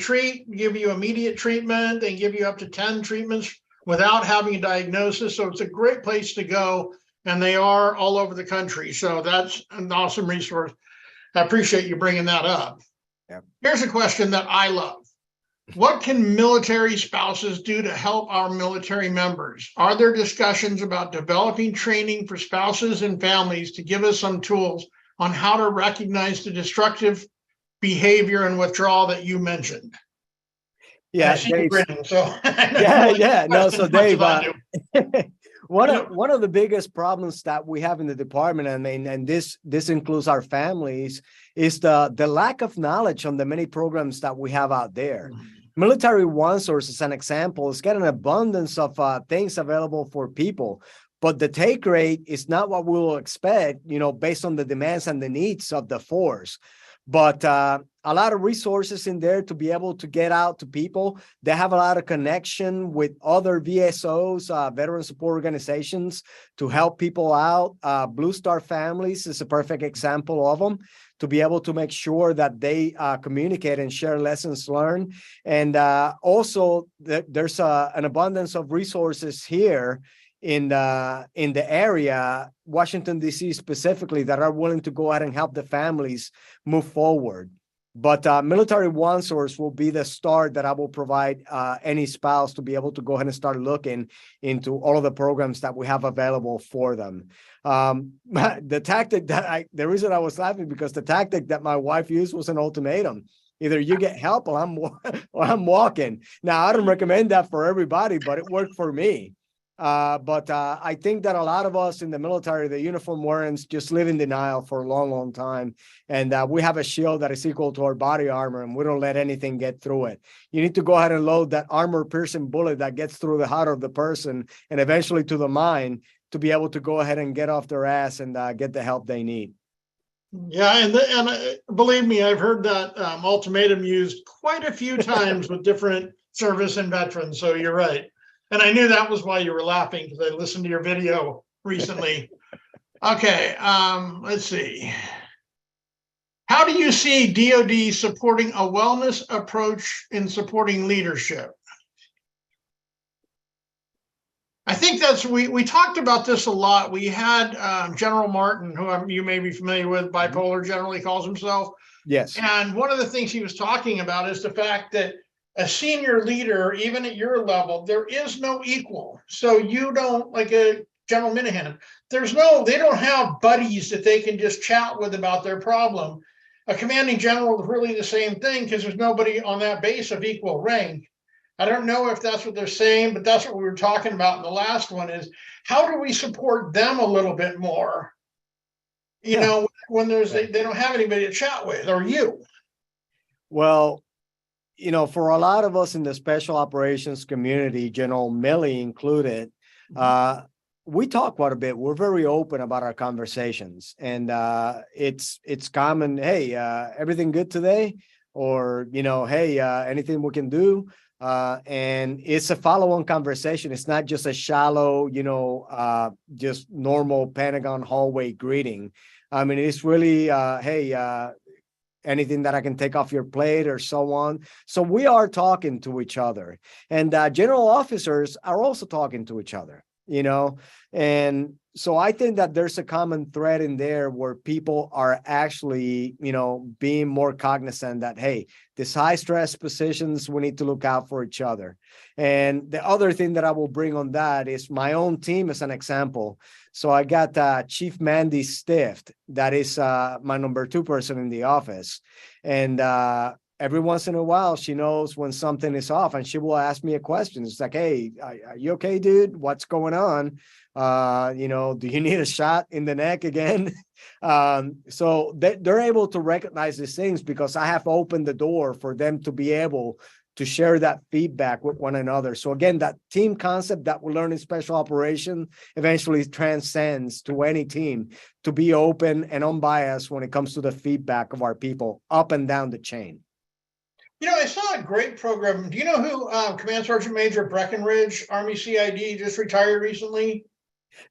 give you immediate treatment. They give you up to 10 treatments without having a diagnosis. So it's a great place to go, and they are all over the country. So that's an awesome resource. I appreciate you bringing that up. Yep. Here's a question that I love. What can military spouses do to help our military members? Are there discussions about developing training for spouses and families to give us some tools on how to recognize the destructive behavior and withdrawal that you mentioned? Yeah, Dave, grinning, so No, so Dave, one of the biggest problems that we have in the department, and this includes our families, is the lack of knowledge on the many programs that we have out there. Military OneSource, as an example, has got an abundance of things available for people, but the take rate is not what we will expect, based on the demands and the needs of the force. But a lot of resources in there to be able to get out to people. They have a lot of connection with other VSOs, veteran support organizations, to help people out. Blue Star Families is a perfect example of them, to be able to make sure that they communicate and share lessons learned. And also there's an abundance of resources here in the area, Washington, D.C. specifically, that are willing to go ahead and help the families move forward. But Military OneSource will be the start that I will provide any spouse to be able to go ahead and start looking into all of the programs that we have available for them. The tactic the reason I was laughing, because the tactic that my wife used was an ultimatum. Either you get help or I'm walking. Now, I don't recommend that for everybody, but it worked for me. But I think that a lot of us in the military, the uniform wearers, just live in denial for a long, long time. And we have a shield that is equal to our body armor, and we don't let anything get through it. You need to go ahead and load that armor-piercing bullet that gets through the heart of the person and eventually to the mind, to be able to go ahead and get off their ass and get the help they need. Yeah, and believe me, I've heard that ultimatum used quite a few times with different service and veterans. So you're right. And I knew that was why you were laughing, because I listened to your video recently. Okay, let's see. How do you see DOD supporting a wellness approach in supporting leadership? I think we talked about this a lot. We had General Martin, who you may be familiar with, bipolar general, he calls himself. Yes. And one of the things he was talking about is the fact that a senior leader, even at your level, there is no equal. So you don't, like a General Minahan, they don't have buddies that they can just chat with about their problem. A commanding general is really the same thing because there's nobody on that base of equal rank. I don't know if that's what they're saying, but that's what we were talking about in the last one is how do we support them a little bit more? You know, when they don't have anybody to chat with, or you. Well, you know, for a lot of us in the special operations community, General Milley included, we talk quite a bit. We're very open about our conversations, and it's common. Hey, everything good today? Or, you know, hey, anything we can do? And it's a follow-on conversation. It's not just a shallow, you know, just normal Pentagon hallway greeting. I mean, it's really, hey, anything that I can take off your plate or so on. So we are talking to each other, and general officers are also talking to each other, you know. And so I think that there's a common thread in there where people are actually, you know, being more cognizant that, hey, these high stress positions, we need to look out for each other. And the other thing that I will bring on that is my own team as an example. So I got Chief Mandy Stift, that is my number 2 person in the office. And every once in a while, she knows when something is off and she will ask me a question. It's like, hey, are you okay, dude? What's going on? You know, do you need a shot in the neck again? So they're able to recognize these things because I have opened the door for them to be able to share that feedback with one another. So again, that team concept that we learn in special operation eventually transcends to any team to be open and unbiased when it comes to the feedback of our people up and down the chain. You know, I saw a great program. Do you know who Command Sergeant Major Breckenridge, Army CID, just retired recently?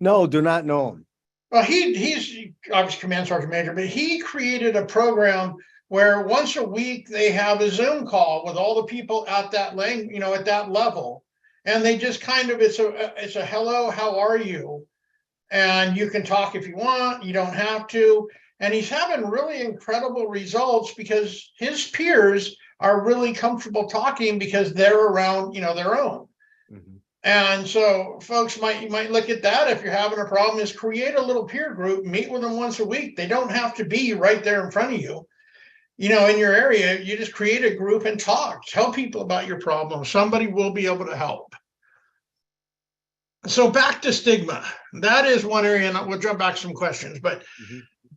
No, do not know him. Well, he's obviously Command Sergeant Major, but he created a program where once a week they have a Zoom call with all the people at that at that level, and they just kind of it's a hello, how are you? And you can talk if you want, you don't have to. And he's having really incredible results because his peers are really comfortable talking because they're around, their own. Mm-hmm. And so folks you might look at that if you're having a problem is create a little peer group, meet with them once a week. They don't have to be right there in front of you. In your area, you just create a group and talk. Tell people about your problem. Somebody will be able to help. So back to stigma. That is one area, and we'll jump back to some questions. But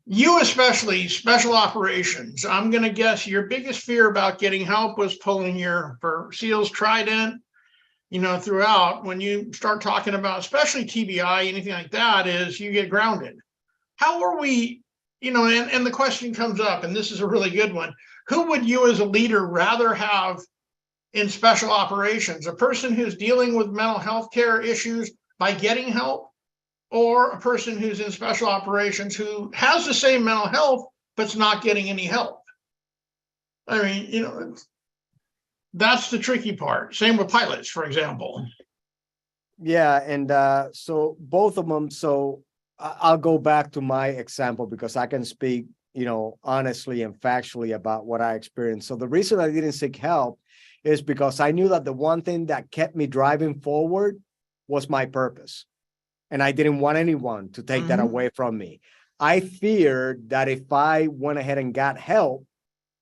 you especially, special operations, I'm going to guess your biggest fear about getting help was pulling for SEALs Trident, throughout. When you start talking about, especially TBI, anything like that, is you get grounded. How are we, and the question comes up, and this is a really good one. Who would you as a leader rather have in special operations? A person who's dealing with mental health care issues by getting help, or a person who's in special operations who has the same mental health but's not getting any help? I mean, that's the tricky part. Same with pilots, for example. Yeah, and so both of them. So I'll go back to my example because I can speak, honestly and factually about what I experienced. So the reason I didn't seek help is because I knew that the one thing that kept me driving forward was my purpose. And I didn't want anyone to take that away from me. I feared that if I went ahead and got help,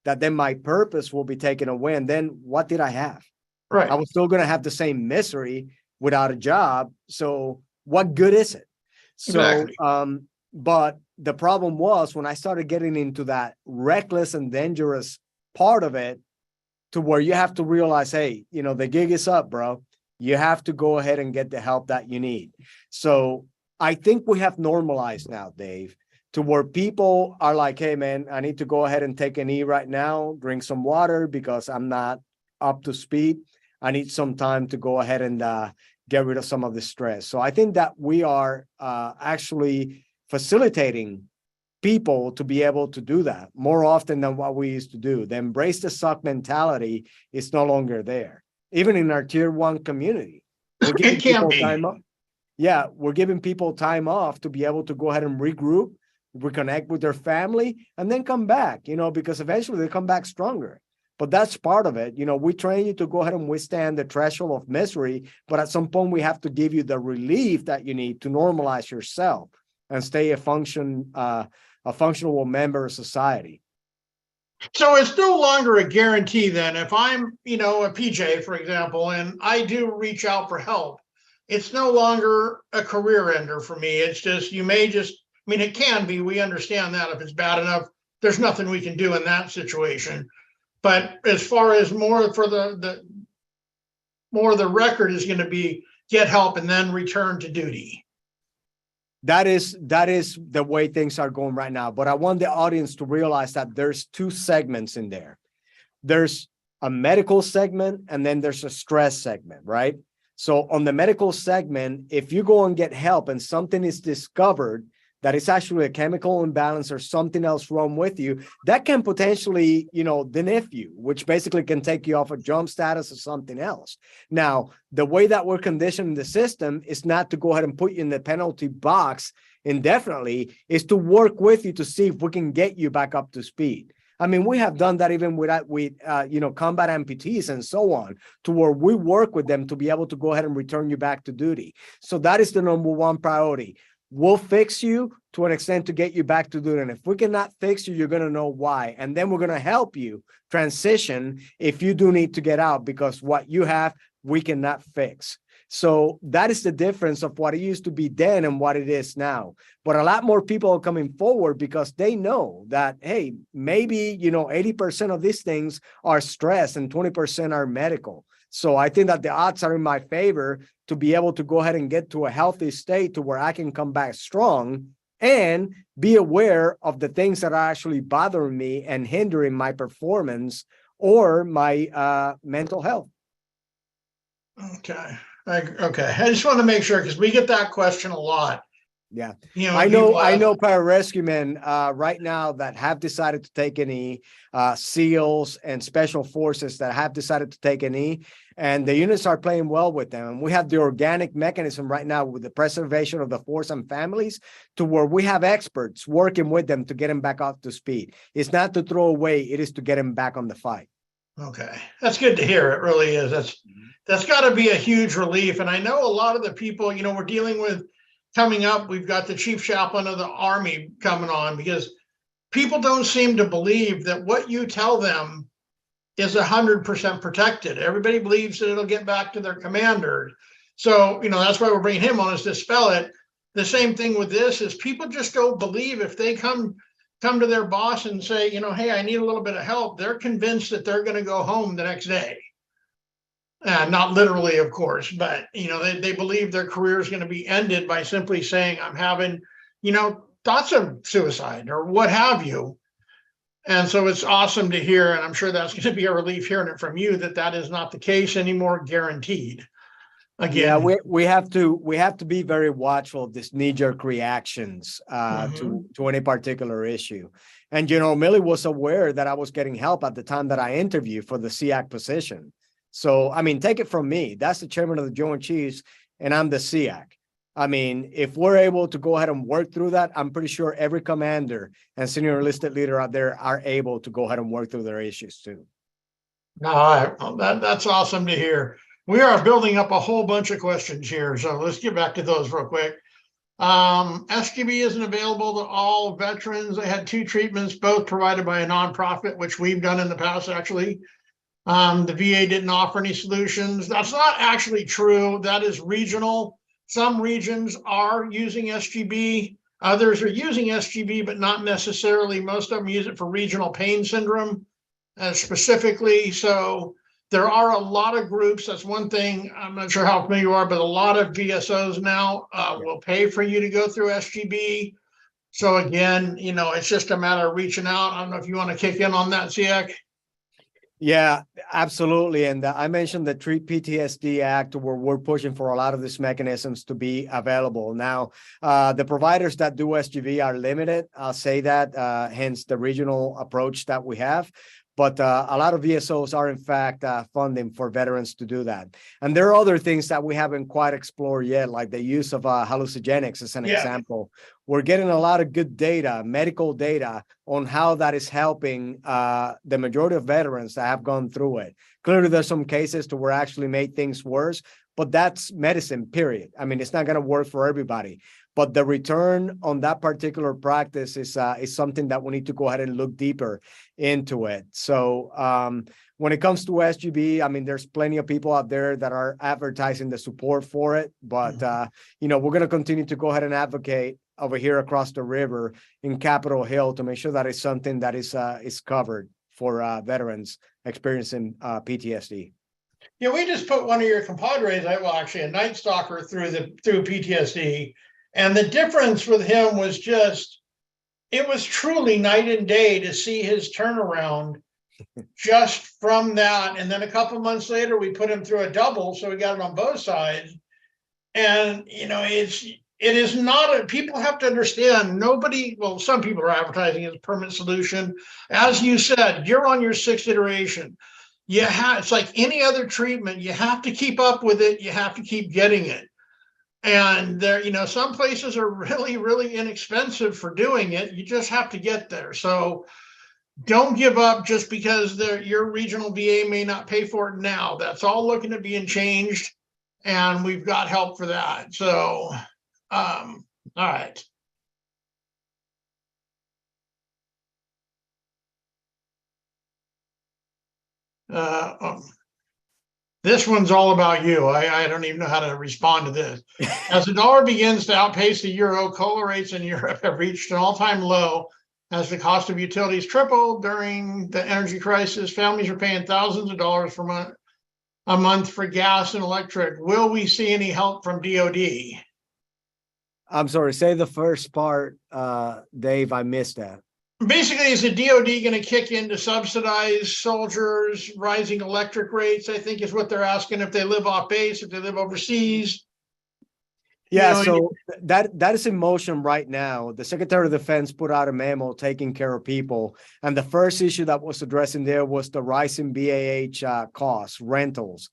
that then my purpose will be taken away. And then what did I have? Right. I was still going to have the same misery without a job. So what good is it? So, exactly. But the problem was when I started getting into that reckless and dangerous part of it, to where you have to realize, hey, the gig is up, bro. You have to go ahead and get the help that you need. So I think we have normalized now, Dave, to where people are like, hey, man, I need to go ahead and take an E right now, drink some water because I'm not up to speed. I need some time to go ahead and get rid of some of the stress. So I think that we are actually facilitating people to be able to do that more often than what we used to do. The embrace the suck mentality is no longer there. Even in our tier 1 community, we're giving It can people be. time off. Yeah, we're giving people time off to be able to go ahead and regroup, reconnect with their family, and then come back, because eventually they come back stronger. But that's part of it. We train you to go ahead and withstand the threshold of misery, but at some point we have to give you the relief that you need to normalize yourself and stay a functional member of society. So it's no longer a guarantee then. If I'm, a PJ, for example, and I do reach out for help, it's no longer a career ender for me. It's just, it can be, we understand that if it's bad enough, there's nothing we can do in that situation. But as far as more of the record is going to be get help and then return to duty. That is the way things are going right now. But I want the audience to realize that there's 2 segments in there. There's a medical segment and then there's a stress segment, right? So on the medical segment, if you go and get help and something is discovered that is actually a chemical imbalance or something else wrong with you, that can potentially, denif you, which basically can take you off a jump status or something else. Now, the way that we're conditioned in the system is not to go ahead and put you in the penalty box indefinitely, is to work with you to see if we can get you back up to speed. I mean, we have done that even with combat amputees and so on, to where we work with them to be able to go ahead and return you back to duty. So that is the number 1 priority. We'll fix you to an extent to get you back to duty. And if we cannot fix you, you're going to know why. And then we're going to help you transition if you do need to get out, because what you have, we cannot fix. So that is the difference of what it used to be then and what it is now. But a lot more people are coming forward because they know that, hey, maybe, 80% of these things are stress and 20% are medical. So I think that the odds are in my favor to be able to go ahead and get to a healthy state to where I can come back strong and be aware of the things that are actually bothering me and hindering my performance or my mental health. Okay. I just want to make sure, because we get that question a lot. Yeah, I know pararescuemen right now that have decided to take an E, SEALs and special forces that have decided to take an E, and the units are playing well with them. And we have the organic mechanism right now with the preservation of the force and families to where we have experts working with them to get them back up to speed. It's not to throw away, it is to get them back on the fight. Okay, that's good to hear. It really is. That's got to be a huge relief. And I know a lot of the people, we're dealing with coming up, we've got the chief chaplain of the Army coming on, because people don't seem to believe that what you tell them is 100% protected. Everybody believes that it'll get back to their commander. So, that's why we're bringing him on, is to spell it. The same thing with this is people just don't believe if they come to their boss and say, hey, I need a little bit of help. They're convinced that they're going to go home the next day. Not literally, of course, but, they believe their career is going to be ended by simply saying, I'm having, thoughts of suicide or what have you. And so it's awesome to hear. And I'm sure that's going to be a relief hearing it from you, that is not the case anymore, guaranteed. Again, yeah, we have to be very watchful of this knee-jerk reactions to any particular issue. And Millie was aware that I was getting help at the time that I interviewed for the SEAC position. So, take it from me. That's the chairman of the Joint Chiefs, and I'm the SEAC. If we're able to go ahead and work through that, I'm pretty sure every commander and senior enlisted leader out there are able to go ahead and work through their issues too. No, that's awesome to hear. We are building up a whole bunch of questions here, so let's get back to those real quick. SGB isn't available to all veterans. They had 2 treatments, both provided by a nonprofit, which we've done in the past, actually. The VA didn't offer any solutions. That's not actually true. That is regional. Some regions are using SGB. Others are using SGB, but not necessarily. Most of them use it for regional pain syndrome specifically. So there are a lot of groups. That's one thing. I'm not sure how familiar you are, but a lot of VSOs now will pay for you to go through SGB. So again, it's just a matter of reaching out. I don't know if you want to kick in on that, Ziak. Yeah, Absolutely. And I mentioned the Treat PTSD Act, where we're pushing for a lot of these mechanisms to be available. Now, the providers that do SGV are limited. I'll say that, hence the regional approach that we have. But a lot of VSOs are, in fact, funding for veterans to do that. And there are other things that we haven't quite explored yet, like the use of hallucinogenics as an example. We're getting a lot of good data, medical data, on how that is helping the majority of veterans that have gone through it. Clearly, there's some cases to where actually made things worse, but that's medicine, period. I mean, it's not going to work for everybody. But the return on that particular practice is something that we need to go ahead and look deeper into it. So when it comes to SGB, I mean, there's plenty of people out there that are advertising the support for it. But, we're going to continue to go ahead and advocate over here across the river in Capitol Hill to make sure that it's something that is covered for veterans experiencing PTSD. Yeah, we just put one of your compadres, actually a Night Stalker through PTSD. And the difference with him was it was truly night and day to see his turnaround just from that. And then a couple months later, we put him through a double. So we got it on both sides. And, it is not, people have to understand, some people are advertising as a permanent solution. As you said, you're on your 6th iteration. It's like any other treatment. You have to keep up with it. You have to keep getting it. And there, some places are really, really inexpensive for doing it. You just have to get there. So don't give up just because your regional VA may not pay for it now. That's all looking at being changed, and we've got help for that. So, all right. This one's all about you. I don't even know how to respond to this. As the dollar begins to outpace the euro, cola rates in Europe have reached an all-time low as the cost of utilities tripled during the energy crisis. Families are paying thousands of dollars a month for gas and electric. Will we see any help from DOD? I'm sorry, say the first part, Dave. I missed that. Basically, is the DOD going to kick in to subsidize soldiers' rising electric rates? I think is what they're asking, if they live off base, if they live overseas. Yeah, so that is in motion right now. The Secretary of Defense put out a memo taking care of people. And the first issue that was addressing there was the rising BAH costs, rentals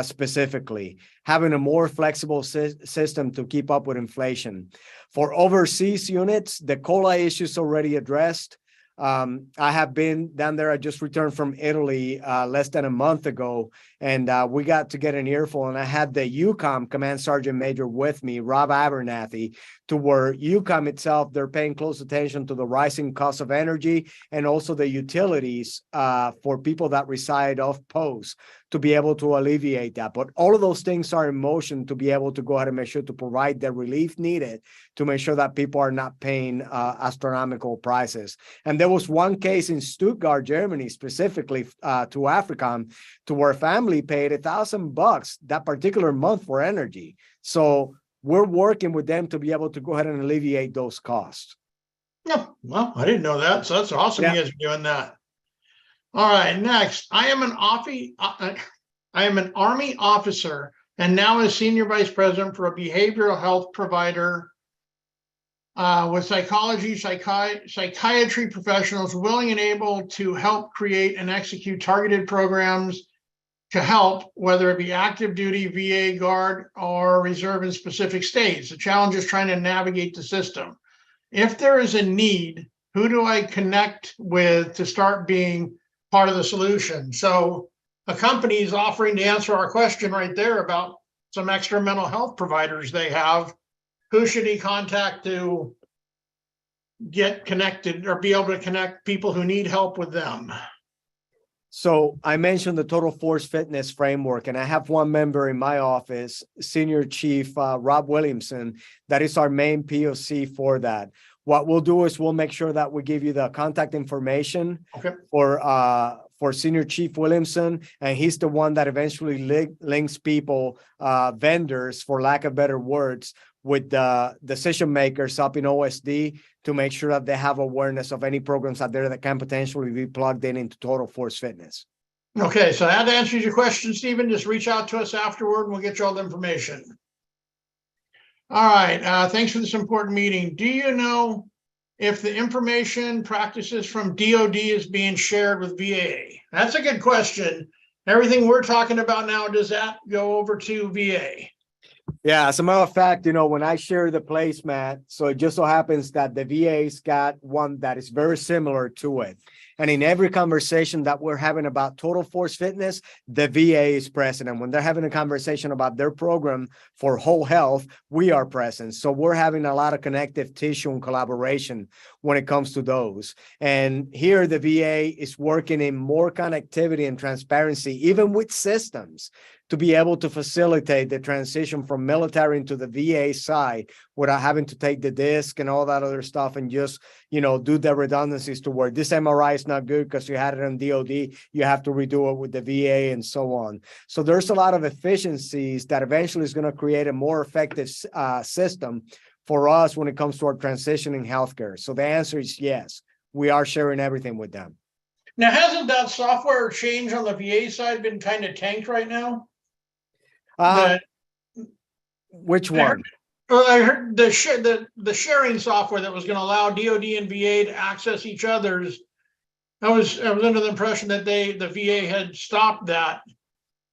specifically, having a more flexible system to keep up with inflation. For overseas units, the COLA issue is already addressed. I have been down there. I just returned from Italy less than a month ago, and we got to get an earful. And I had the UCOM Command Sergeant Major with me, Rob Abernathy, to where UCOM itself, they're paying close attention to the rising cost of energy and also the utilities for people that reside off post to be able to alleviate that. But all of those things are in motion to be able to go ahead and make sure to provide the relief needed to make sure that people are not paying astronomical prices. And there was one case in Stuttgart, Germany, specifically to African, to where a family paid $1,000 that particular month for energy. So we're working with them to be able to go ahead and alleviate those costs. Yeah, well, I didn't know that. So that's awesome. Yeah. You guys are doing that. All right, next. I am an Army officer and now a senior vice president for a behavioral health provider with psychiatry professionals willing and able to help create and execute targeted programs to help, whether it be active duty, VA, Guard, or reserve in specific states. The challenge is trying to navigate the system. If there is a need, who do I connect with to start being part of the solution? So a company is offering to answer our question right there about some extra mental health providers they have. Who should he contact to get connected or be able to connect people who need help with them? So I mentioned the Total Force Fitness framework, and I have one member in my office, Senior Chief Rob Williamson, that is our main POC for that. What we'll do is we'll make sure that we give you the contact information for Senior Chief Williamson, and he's the one that eventually links people, vendors, for lack of better words, with the decision makers up in OSD to make sure that they have awareness of any programs out there that can potentially be plugged in into Total Force Fitness. Okay, so that answers your question, Stephen. Just reach out to us afterward and we'll get you all the information. All right, thanks for this important meeting. Do you know if the information practices from DOD is being shared with VA? That's a good question. Everything we're talking about now, does that go over to VA? Yeah, as a matter of fact, when I share the placemat, so it just so happens that the VA's got one that is very similar to it. And in every conversation that we're having about total force fitness, the VA is present. And when they're having a conversation about their program for whole health, we are present. So we're having a lot of connective tissue and collaboration when it comes to those. And here the VA is working in more connectivity and transparency, even with systems, to be able to facilitate the transition from military into the VA side without having to take the disc and all that other stuff and just, do the redundancies to where this MRI is not good because you had it on DOD, you have to redo it with the VA and so on. So there's a lot of efficiencies that eventually is going to create a more effective system for us when it comes to our transition in healthcare. So the answer is yes, we are sharing everything with them. Now, hasn't that software change on the VA side been kind of tanked right now? Which one? I heard the sharing software that was going to allow DOD and VA to access each other's. I was under the impression that the VA had stopped that.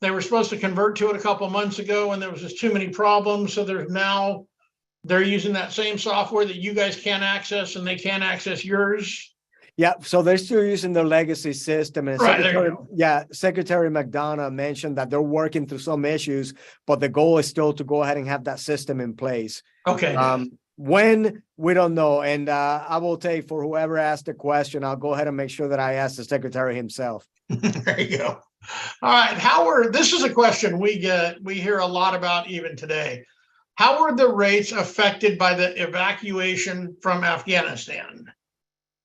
They were supposed to convert to it a couple months ago, and there was just too many problems. So they're using that same software that you guys can't access, and they can't access yours. Yeah, so they're still using their legacy system. And Right, Secretary McDonough mentioned that they're working through some issues, but the goal is still to go ahead and have that system in place. Okay. When, we don't know. And I will take, for whoever asked the question, I'll go ahead and make sure that I ask the secretary himself. There you go. All right, Howard, this is a question we hear a lot about even today. How were the rates affected by the evacuation from Afghanistan?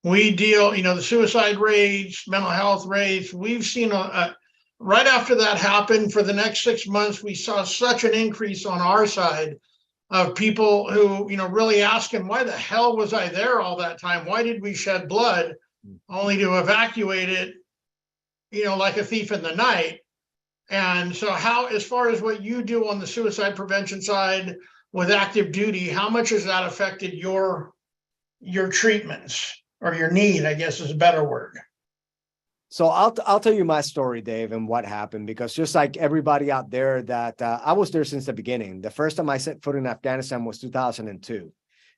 We deal, the suicide rates, mental health rates. We've seen right after that happened, for the next 6 months, we saw such an increase on our side of people who, really asking, why the hell was I there all that time? Why did we shed blood only to evacuate it, like a thief in the night? And so how, as far as what you do on the suicide prevention side with active duty, how much has that affected your treatments? Or your need, I guess, is a better word. So I'll tell you my story, Dave, and what happened, because just like everybody out there that I was there since the beginning. The first time I set foot in Afghanistan was 2002.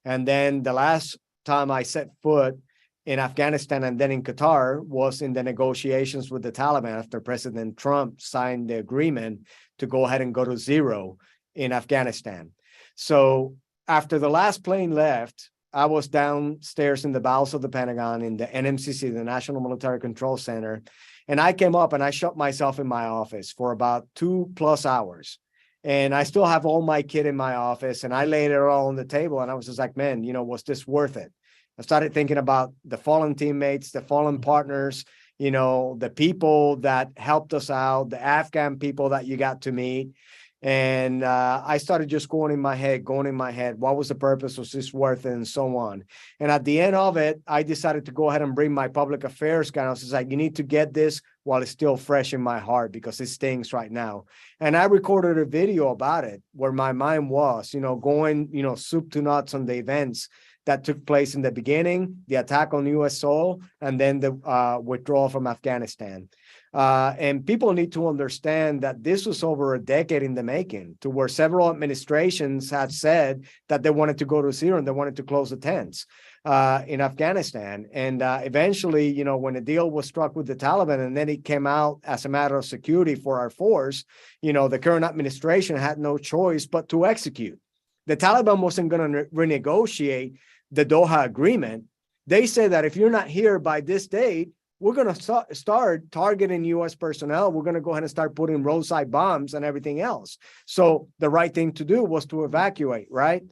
And then the last time I set foot in Afghanistan and then in Qatar was in the negotiations with the Taliban after President Trump signed the agreement to go ahead and go to zero in Afghanistan. So after the last plane left, I was downstairs in the bowels of the Pentagon in the NMCC, the National Military Control Center. And I came up and I shut myself in my office for about 2+ hours. And I still have all my kit in my office, and I laid it all on the table. And I was just like, man, was this worth it? I started thinking about the fallen teammates, the fallen partners, the people that helped us out, the Afghan people that you got to meet. And I started just going in my head, what was the purpose? Was this worth it? And so on. And at the end of it, I decided to go ahead and bring my public affairs guy. I was just like, you need to get this while it's still fresh in my heart, because it stings right now. And I recorded a video about it where my mind was, going, soup to nuts on the events that took place in the beginning, the attack on U.S. soil, and then the withdrawal from Afghanistan. And people need to understand that this was over a decade in the making, to where several administrations had said that they wanted to go to zero and they wanted to close the tents in Afghanistan. And eventually, when a deal was struck with the Taliban and then it came out as a matter of security for our force, the current administration had no choice but to execute. The Taliban wasn't going to renegotiate the Doha agreement. They said that if you're not here by this date, we're going to start targeting U.S. personnel. We're going to go ahead and start putting roadside bombs and everything else. So the right thing to do was to evacuate, right?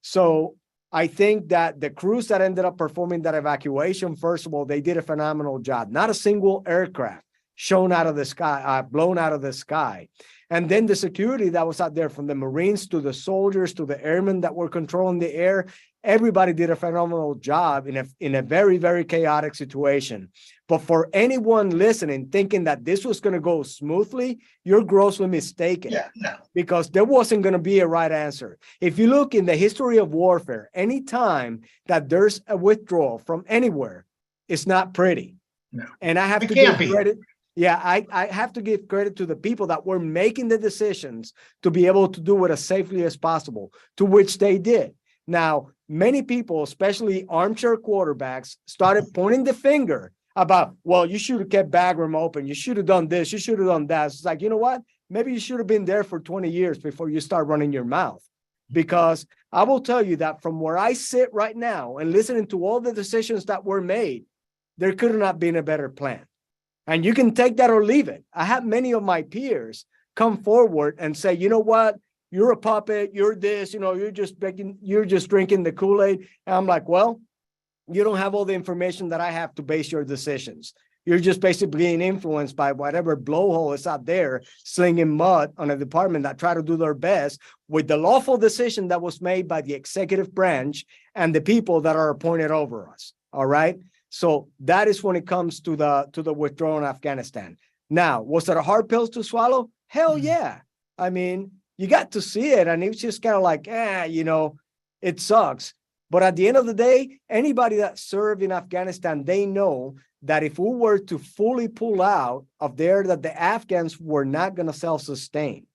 So I think that the crews that ended up performing that evacuation, first of all, they did a phenomenal job. Not a single aircraft blown out of the sky. And then the security that was out there, from the Marines to the soldiers to the airmen that were controlling the air, Everybody did a phenomenal job in a very, very chaotic situation. But for anyone listening, thinking that this was going to go smoothly, you're grossly mistaken. Yeah, no. Because there wasn't going to be a right answer. If you look in the history of warfare, any time that there's a withdrawal from anywhere, it's not pretty. No. And I have It to can't give be. credit. Yeah, I have to give credit to the people that were making the decisions to be able to do it as safely as possible, to which they did. Now, many people, especially armchair quarterbacks, started pointing the finger about, well, you should have kept Bagram open. You should have done this. You should have done that. It's like, you know what? Maybe you should have been there for 20 years before you start running your mouth. Because I will tell you that from where I sit right now and listening to all the decisions that were made, there could not have been a better plan. And you can take that or leave it. I have many of my peers come forward and say, you know what? You're a puppet. You're this, you're just drinking the Kool-Aid. And I'm like, well, you don't have all the information that I have to base your decisions. You're just basically being influenced by whatever blowhole is out there slinging mud on a department that try to do their best with the lawful decision that was made by the executive branch and the people that are appointed over us. All right. So that is when it comes to the withdrawal in Afghanistan. Now, was it a hard pill to swallow? Hell yeah. I mean, you got to see it, and it's just kind of like, it sucks. But at the end of the day, anybody that served in Afghanistan, they know that if we were to fully pull out of there, that the Afghans were not going to self-sustain.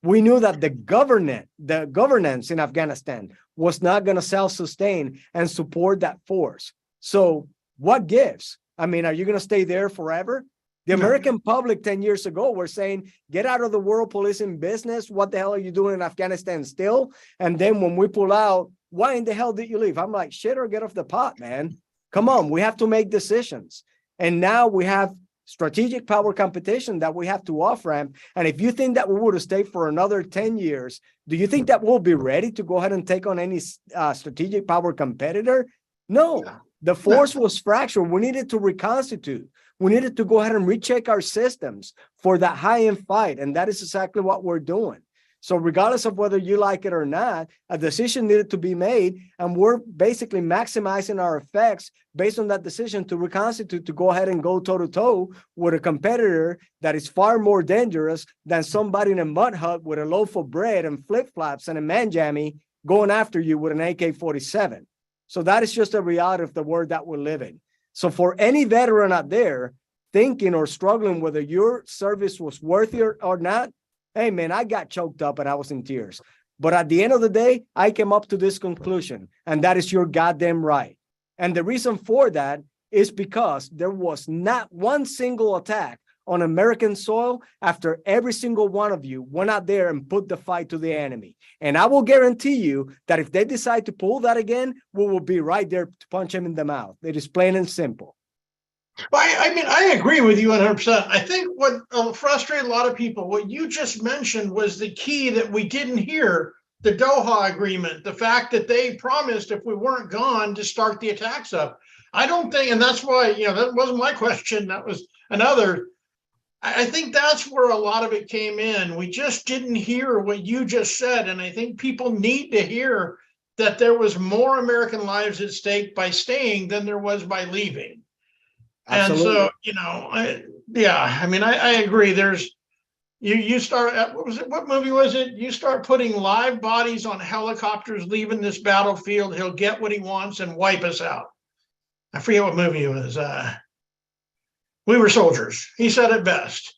We knew that the governance in Afghanistan was not going to self-sustain and support that force. So what gives? I mean, are you going to stay there forever? The American public 10 years ago were saying, get out of the world policing business. What the hell are you doing in Afghanistan still? And then when we pull out, why in the hell did you leave? I'm like, shit, or get off the pot, man. Come on, we have to make decisions. And now we have strategic power competition that we have to off-ramp. And if you think that we would have stayed for another 10 years, do you think that we'll be ready to go ahead and take on any strategic power competitor? No. The force was fractured. We needed to reconstitute. We needed to go ahead and recheck our systems for that high-end fight. And that is exactly what we're doing. So regardless of whether you like it or not, a decision needed to be made. And we're basically maximizing our effects based on that decision to reconstitute, to go ahead and go toe-to-toe with a competitor that is far more dangerous than somebody in a mud hut with a loaf of bread and flip-flops and a man jammy going after you with an AK-47. So that is just a reality of the world that we're living. So for any veteran out there thinking or struggling whether your service was worth it or not, hey, man, I got choked up and I was in tears. But at the end of the day, I came up to this conclusion, and that is your goddamn right. And the reason for that is because there was not one single attack on American soil after every single one of you went out there and put the fight to the enemy. And I will guarantee you that if they decide to pull that again, we will be right there to punch them in the mouth. It is plain and simple. Well, I mean, I agree with you 100%. I think what frustrated a lot of people, what you just mentioned was the key that we didn't hear, the DOD-VA agreement, the fact that they promised if we weren't gone to start the attacks up. I don't think, and that's why, that wasn't my question, that was another. I think that's where a lot of it came in. We just didn't hear what you just said. And I think people need to hear that there was more American lives at stake by staying than there was by leaving. Absolutely. And so, I agree. There's, you start, what movie was it? You start putting live bodies on helicopters leaving this battlefield, he'll get what he wants and wipe us out. I forget what movie it was. We Were Soldiers. He said it best.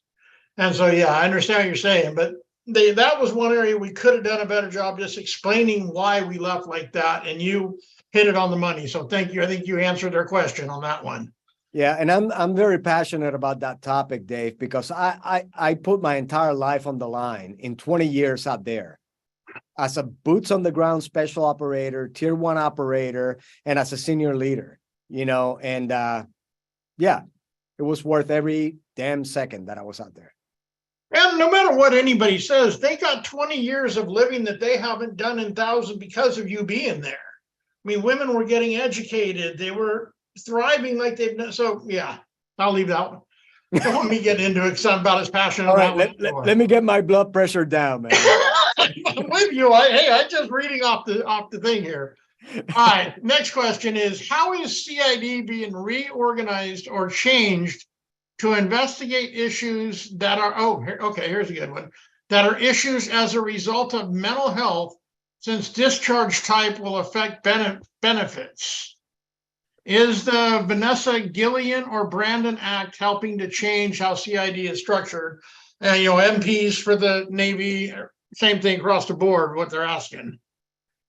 And so, yeah, I understand what you're saying, but that was one area we could have done a better job just explaining why we left like that. And you hit it on the money. So thank you. I think you answered their question on that one. Yeah, and I'm very passionate about that topic, Dave, because I put my entire life on the line in 20 years out there as a boots on the ground special operator, tier 1 operator, and as a senior leader, and it was worth every damn second that I was out there. And no matter what anybody says, they got 20 years of living that they haven't done in thousands because of you being there. I mean, women were getting educated. They were thriving like they've done. So, yeah, I'll leave that one. Don't want me to get into it because I'm about as passionate All about right, let me get my blood pressure down, man. I'm with you. I just reading off the thing here. All right, next question is, how is CID being reorganized or changed to investigate issues that are, here's a good one, that are issues as a result of mental health, since discharge type will affect benefits? Is the Vanessa Gillian or Brandon Act helping to change how CID is structured? MPs for the Navy, same thing across the board, what they're asking.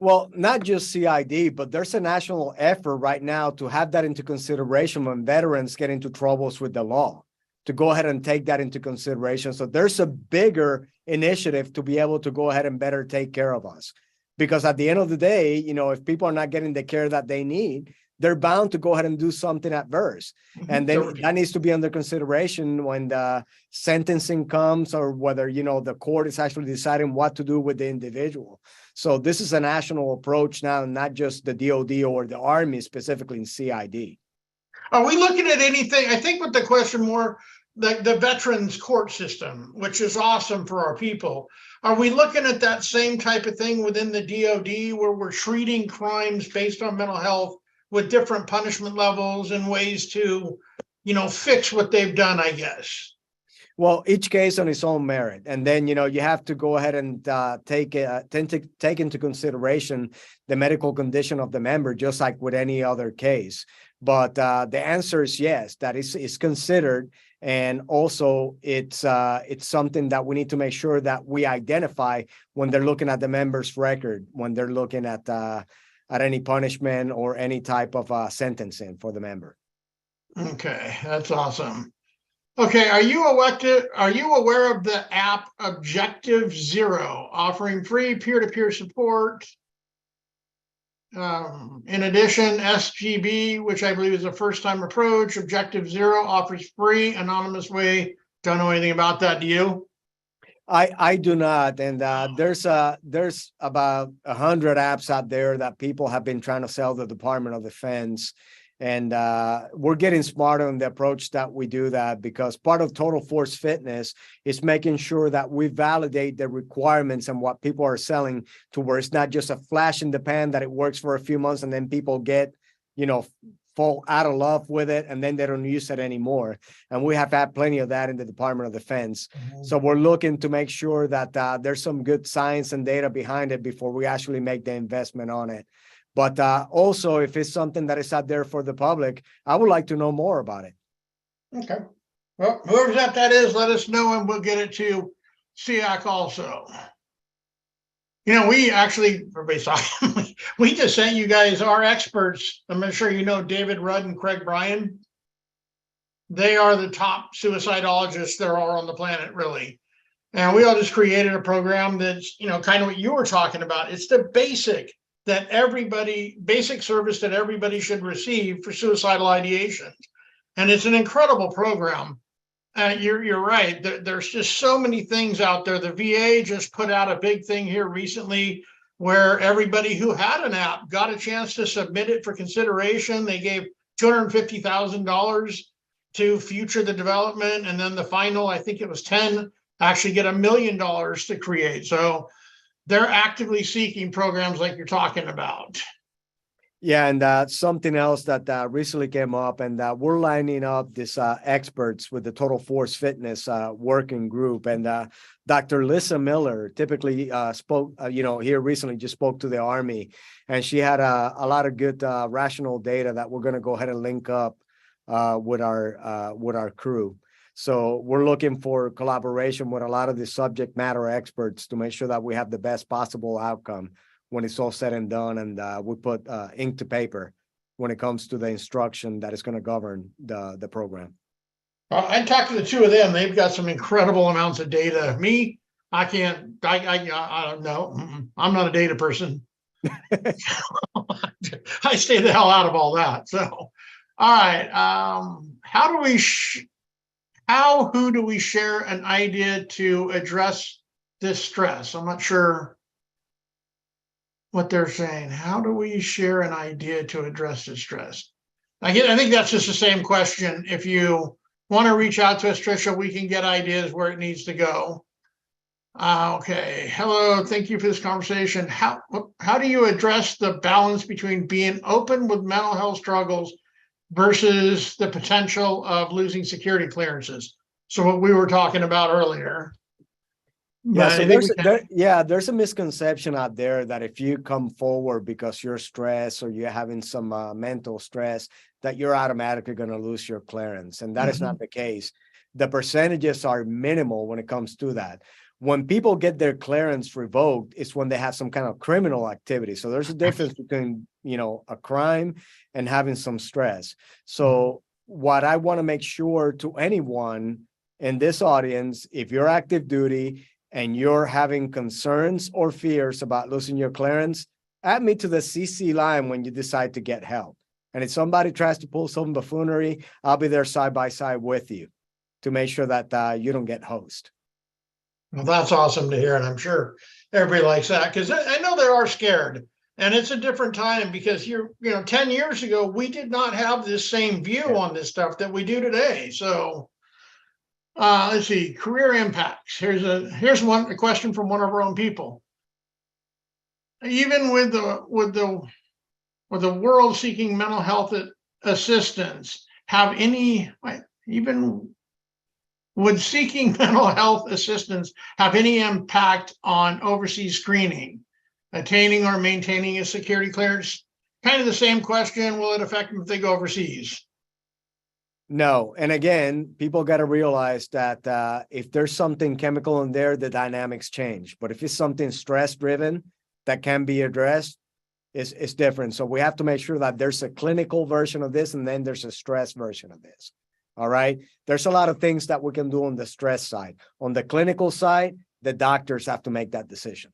Well, not just CID, but there's a national effort right now to have that into consideration when veterans get into troubles with the law, to go ahead and take that into consideration. So there's a bigger initiative to be able to go ahead and better take care of us. Because at the end of the day, if people are not getting the care that they need, they're bound to go ahead and do something adverse. And then that needs to be under consideration when the sentencing comes, or whether, the court is actually deciding what to do with the individual. So this is a national approach now, not just the DOD or the Army, specifically in CID. Are we looking at anything? I think with the question more, the veterans court system, which is awesome for our people. Are we looking at that same type of thing within the DOD, where we're treating crimes based on mental health with different punishment levels and ways to, fix what they've done, I guess? Well, each case on its own merit. And then, you have to go ahead and take into consideration the medical condition of the member, just like with any other case. But the answer is yes, that is considered. And also it's something that we need to make sure that we identify when they're looking at the member's record, when they're looking at any punishment or any type of sentencing for the member. Okay, that's awesome. Okay, are you aware of the app Objective-Zero, offering free peer-to-peer support? In addition, SGB, which I believe is a first-time approach, Objective-Zero offers free, anonymous way. Don't know anything about that, do you? I do not, and there's about 100 apps out there that people have been trying to sell the Department of Defense, and we're getting smarter on the approach that we do that, because part of Total Force Fitness is making sure that we validate the requirements and what people are selling, to where it's not just a flash in the pan that it works for a few months and then people get, fall out of love with it, and then they don't use it anymore. And we have had plenty of that in the Department of Defense. Mm-hmm. So we're looking to make sure that there's some good science and data behind it before we actually make the investment on it. But also, if it's something that is out there for the public, I would like to know more about it. Okay. Well, whoever that is, let us know, and we'll get it to SEAC also. We actually, everybody's talking, we just sent you guys our experts. I'm sure you know David Rudd and Craig Bryan. They are the top suicidologists there are on the planet, really. And we all just created a program that's, kind of what you were talking about. It's the basic service that everybody should receive for suicidal ideation. And it's an incredible program. You're right. There's just so many things out there. The VA just put out a big thing here recently where everybody who had an app got a chance to submit it for consideration. They gave $250,000 to future the development. And then the final, I think it was 10, actually get $1 million to create. So they're actively seeking programs like you're talking about. Yeah, and something else that recently came up, and we're lining up these experts with the Total Force Fitness working group. And Dr. Lisa Miller typically spoke, here recently, just spoke to the Army, and she had a lot of good rational data that we're going to go ahead and link up with our crew. So we're looking for collaboration with a lot of the subject matter experts to make sure that we have the best possible outcome when it's all said and done, and we put ink to paper when it comes to the instruction that is going to govern the program. I talked to the two of them. They've got some incredible amounts of data. Me, I can't. I don't know. I'm not a data person. I stay the hell out of all that. So, all right. Who do we share an idea to address this stress? I'm not sure what they're saying. How do we share an idea to address the stress? I think that's just the same question. If you want to reach out to us, Tricia, we can get ideas where it needs to go. Okay. Hello. Thank you for this conversation. How do you address the balance between being open with mental health struggles versus the potential of losing security clearances? So what we were talking about earlier. Yeah, But so I think we can- there's a misconception out there that if you come forward because you're stressed or you're having some mental stress, that you're automatically going to lose your clearance, and that is not the case. The percentages are minimal when it comes to that. When people get their clearance revoked, it's when they have some kind of criminal activity. So there's a difference between, a crime and having some stress. So what I want to make sure to anyone in this audience, if you're active duty and you're having concerns or fears about losing your clearance, add me to the CC line when you decide to get help. And if somebody tries to pull some buffoonery, I'll be there side by side with you to make sure that you don't get hosed. Well, that's awesome to hear, and I'm sure everybody likes that because I know they are scared, and it's a different time because 10 years ago we did not have this same view on this stuff that we do today. So, let's see, career impacts. Here's a question from one of our own people. Even with the world seeking mental health assistance, would seeking mental health assistance have any impact on overseas screening, attaining or maintaining a security clearance? Kind of the same question. Will it affect them if they go overseas? No. And again, people got to realize that if there's something chemical in there, the dynamics change. But if it's something stress driven that can be addressed, it's different. So we have to make sure that there's a clinical version of this and then there's a stress version of this. All right. There's a lot of things that we can do on the stress side. On the clinical side, the doctors have to make that decision.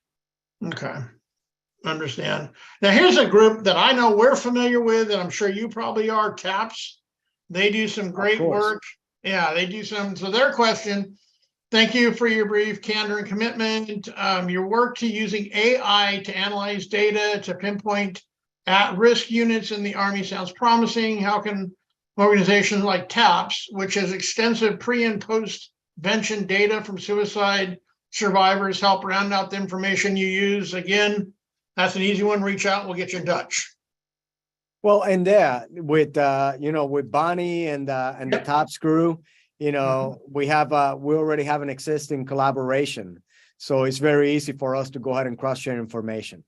Okay. Understand. Now, here's a group that I know we're familiar with, and I'm sure you probably are, TAPS. They do some great work. Yeah, they do some. So their question, thank you for your brief candor and commitment. Your work to using AI to analyze data to pinpoint at-risk units in the Army sounds promising. How can organizations like TAPS, which has extensive pre and post-vention data from suicide survivors, help round out the information you use? Again, that's an easy one. Reach out, we'll get you in touch. Well, and with Bonnie and the TAPS crew, we already have an existing collaboration. So it's very easy for us to go ahead and cross-share information.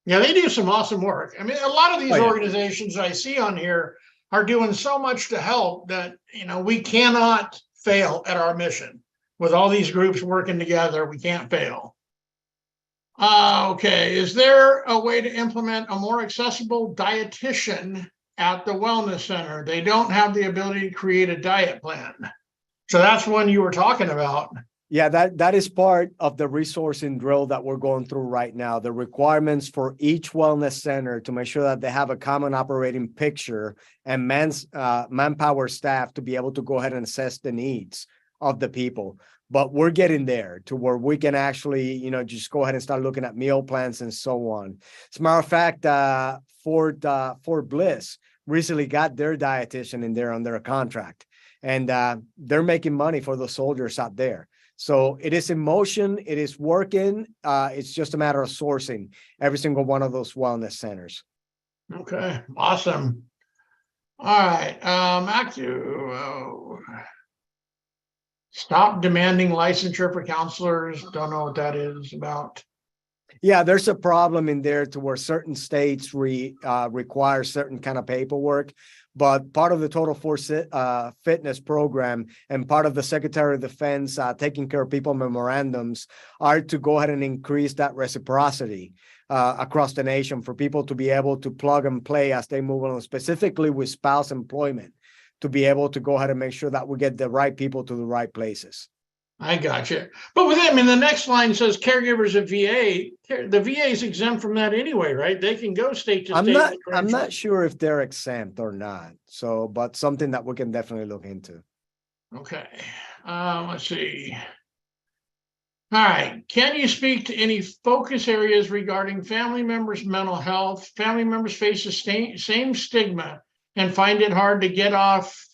Yeah, they do some awesome work. I mean, a lot of these organizations I see on here are doing so much to help that, we cannot fail at our mission. With all these groups working together, we can't fail. Okay, is there a way to implement a more accessible dietitian at the wellness center? They don't have the ability to create a diet plan. So that's one you were talking about. Yeah, that is part of the resourcing drill that we're going through right now. The requirements for each wellness center to make sure that they have a common operating picture and manpower staff to be able to go ahead and assess the needs of the people. But we're getting there to where we can actually, just go ahead and start looking at meal plans and so on. As a matter of fact, Fort Bliss recently got their dietitian in there under a contract, and they're making money for the soldiers out there. So it is in motion. It is working. It's just a matter of sourcing every single one of those wellness centers. Okay, awesome. All right, back to stop demanding licensure for counselors. Don't know what that is about. Yeah, there's a problem in there to where certain states require certain kind of paperwork, but part of the Total Force Fitness program and part of the Secretary of Defense taking care of people memorandums are to go ahead and increase that reciprocity across the nation for people to be able to plug and play as they move on, specifically with spouse employment, to be able to go ahead and make sure that we get the right people to the right places. I got you. But with them, the next line says caregivers of VA. The VA is exempt from that anyway, right? They can go state to state. I'm not sure if they're exempt or not. So, but something that we can definitely look into. Okay. Let's see. All right. Can you speak to any focus areas regarding family members' mental health? Family members face the same stigma and find it hard to get off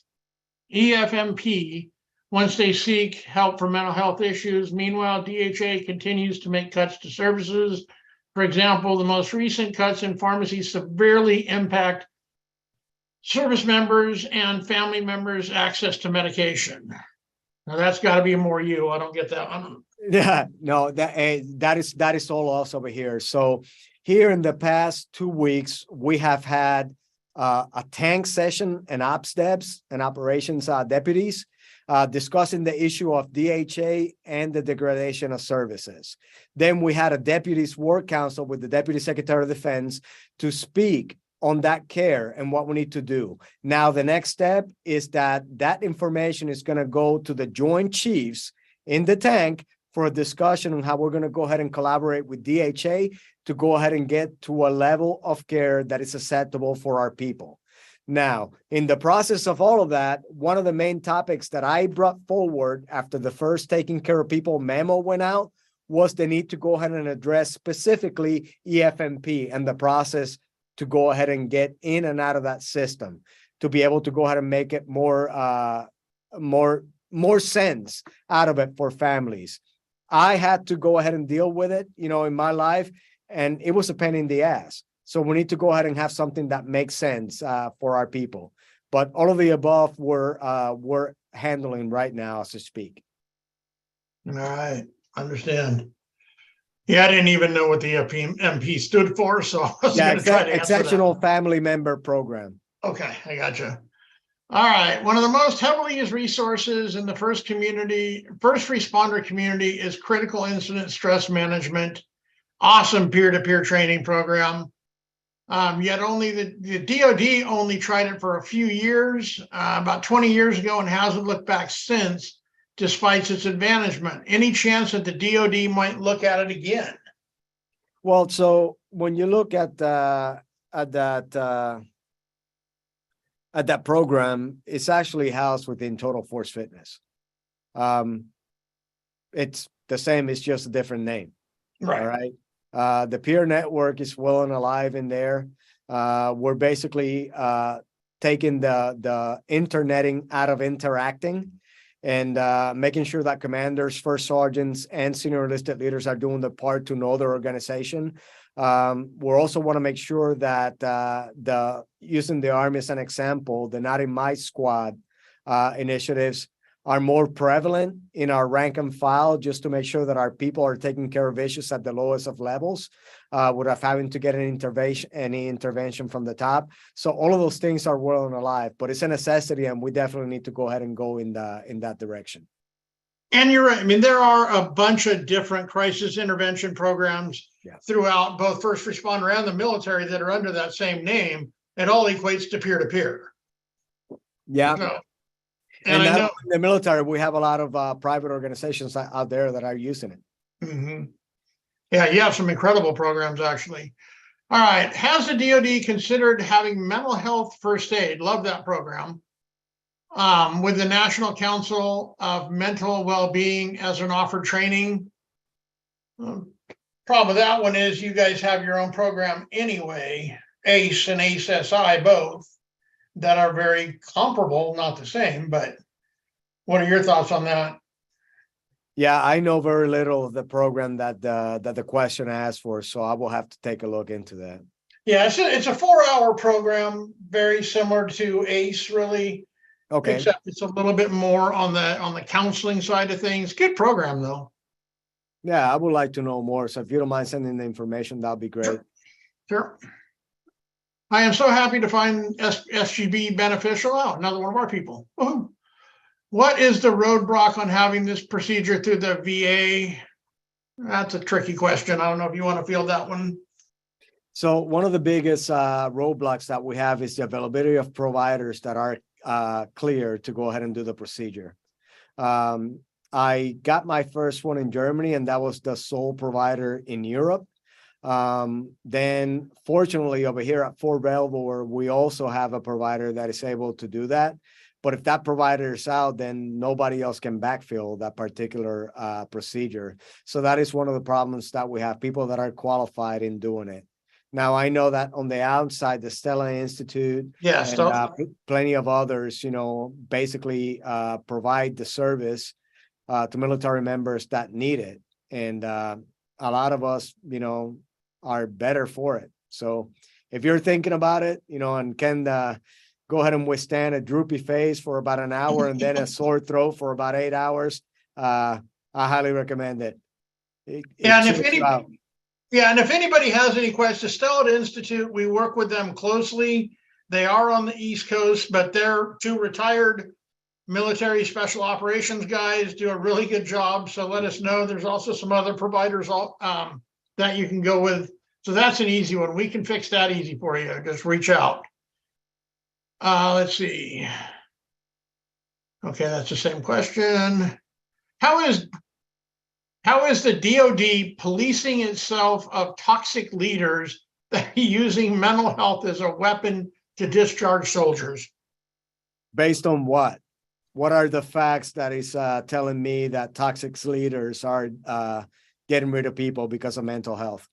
EFMP once they seek help for mental health issues. Meanwhile, DHA continues to make cuts to services. For example, the most recent cuts in pharmacies severely impact service members and family members' access to medication. Now that's got to be more you. I don't get that one. Yeah, no, that is all us over here. So here in the past 2 weeks, we have had a tank session and ops devs and operations deputies discussing the issue of DHA and the degradation of services. Then we had a deputies work council with the Deputy Secretary of Defense to speak on that care and what we need to do. Now, the next step is that information is going to go to the Joint Chiefs in the tank for a discussion on how we're going to go ahead and collaborate with DHA to go ahead and get to a level of care that is acceptable for our people. Now, in the process of all of that, one of the main topics that I brought forward after the first Taking Care of People memo went out was the need to go ahead and address specifically EFMP and the process to go ahead and get in and out of that system, to be able to go ahead and make it more sense out of it for families. I had to go ahead and deal with it, in my life, and it was a pain in the ass. So we need to go ahead and have something that makes sense for our people. But all of the above we're handling right now as we speak. All right, understand. Yeah, I didn't even know what the MP stood for, so I was going to try to answer Exceptional that. Family Member Program. Okay, I gotcha. All right, one of the most heavily used resources in the first responder community is critical incident stress management. Awesome peer-to-peer training program. Yet only the DOD only tried it for a few years, about 20 years ago, and hasn't looked back since, despite its advancement. Any chance that the DOD might look at it again? Well, so when you look at that program, it's actually housed within Total Force Fitness. It's the same, it's just a different name. Right. All right. The peer network is well and alive in there. We're basically taking the interneting out of interacting and making sure that commanders, first sergeants, and senior enlisted leaders are doing the part to know their organization. We also want to make sure that using the Army as an example, the Not in My Squad initiatives are more prevalent in our rank and file, just to make sure that our people are taking care of issues at the lowest of levels without having to get any intervention from the top. So all of those things are well and alive, but it's a necessity, and we definitely need to go ahead and go in that direction. And you're right. I mean, there are a bunch of different crisis intervention programs throughout both first responder and the military that are under that same name. It all equates to peer-to-peer. Yeah. So, and I know in the military, we have a lot of private organizations out there that are using it. Mm-hmm. Yeah, you have some incredible programs, actually. All right. Has the DOD considered having mental health first aid? Love that program. With the National Council of Mental Well-Being as an offered training. Problem with that one is you guys have your own program anyway, ACE and ACE-SI both, that are very comparable, not the same, but what are your thoughts on that? Yeah, I know very little of the program that the question asked for, so I will have to take a look into that. Yeah, it's a 4-hour program, very similar to ACE, really. Okay. Except it's a little bit more on the counseling side of things. Good program, though. Yeah, I would like to know more. So if you don't mind sending the information, that'd be great. Sure. I am so happy to find SGB beneficial. Oh, another one of our people. Woo-hoo. What is the roadblock on having this procedure through the VA? That's a tricky question. I don't know if you want to field that one. So one of the biggest roadblocks that we have is the availability of providers that are clear to go ahead and do the procedure. I got my first one in Germany, and that was the sole provider in Europe. Then fortunately over here at Fort Belvoir, we also have a provider that is able to do that. But if that provider is out, then nobody else can backfill that particular procedure. So that is one of the problems that we have, people that are qualified in doing it. Now, I know that on the outside, the Stella Institute Yes, and plenty of others, basically provide the service to military members that need it. And a lot of us, are better for it. So if you're thinking about it, and can go ahead and withstand a droopy face for about an hour and then a sore throat for about 8 hours, I highly recommend it. and if anybody has any questions, Stella Institute, we work with them closely. They are on the East Coast, but they're 2 retired military special operations guys, do a really good job. So let us know. There's also some other providers that you can go with. So that's an easy one. We can fix that easy for you. Just reach out. Let's see. Okay, that's the same question. How is the DOD policing itself of toxic leaders that are using mental health as a weapon to discharge soldiers? Based on what? What are the facts that is telling me that toxic leaders are getting rid of people because of mental health?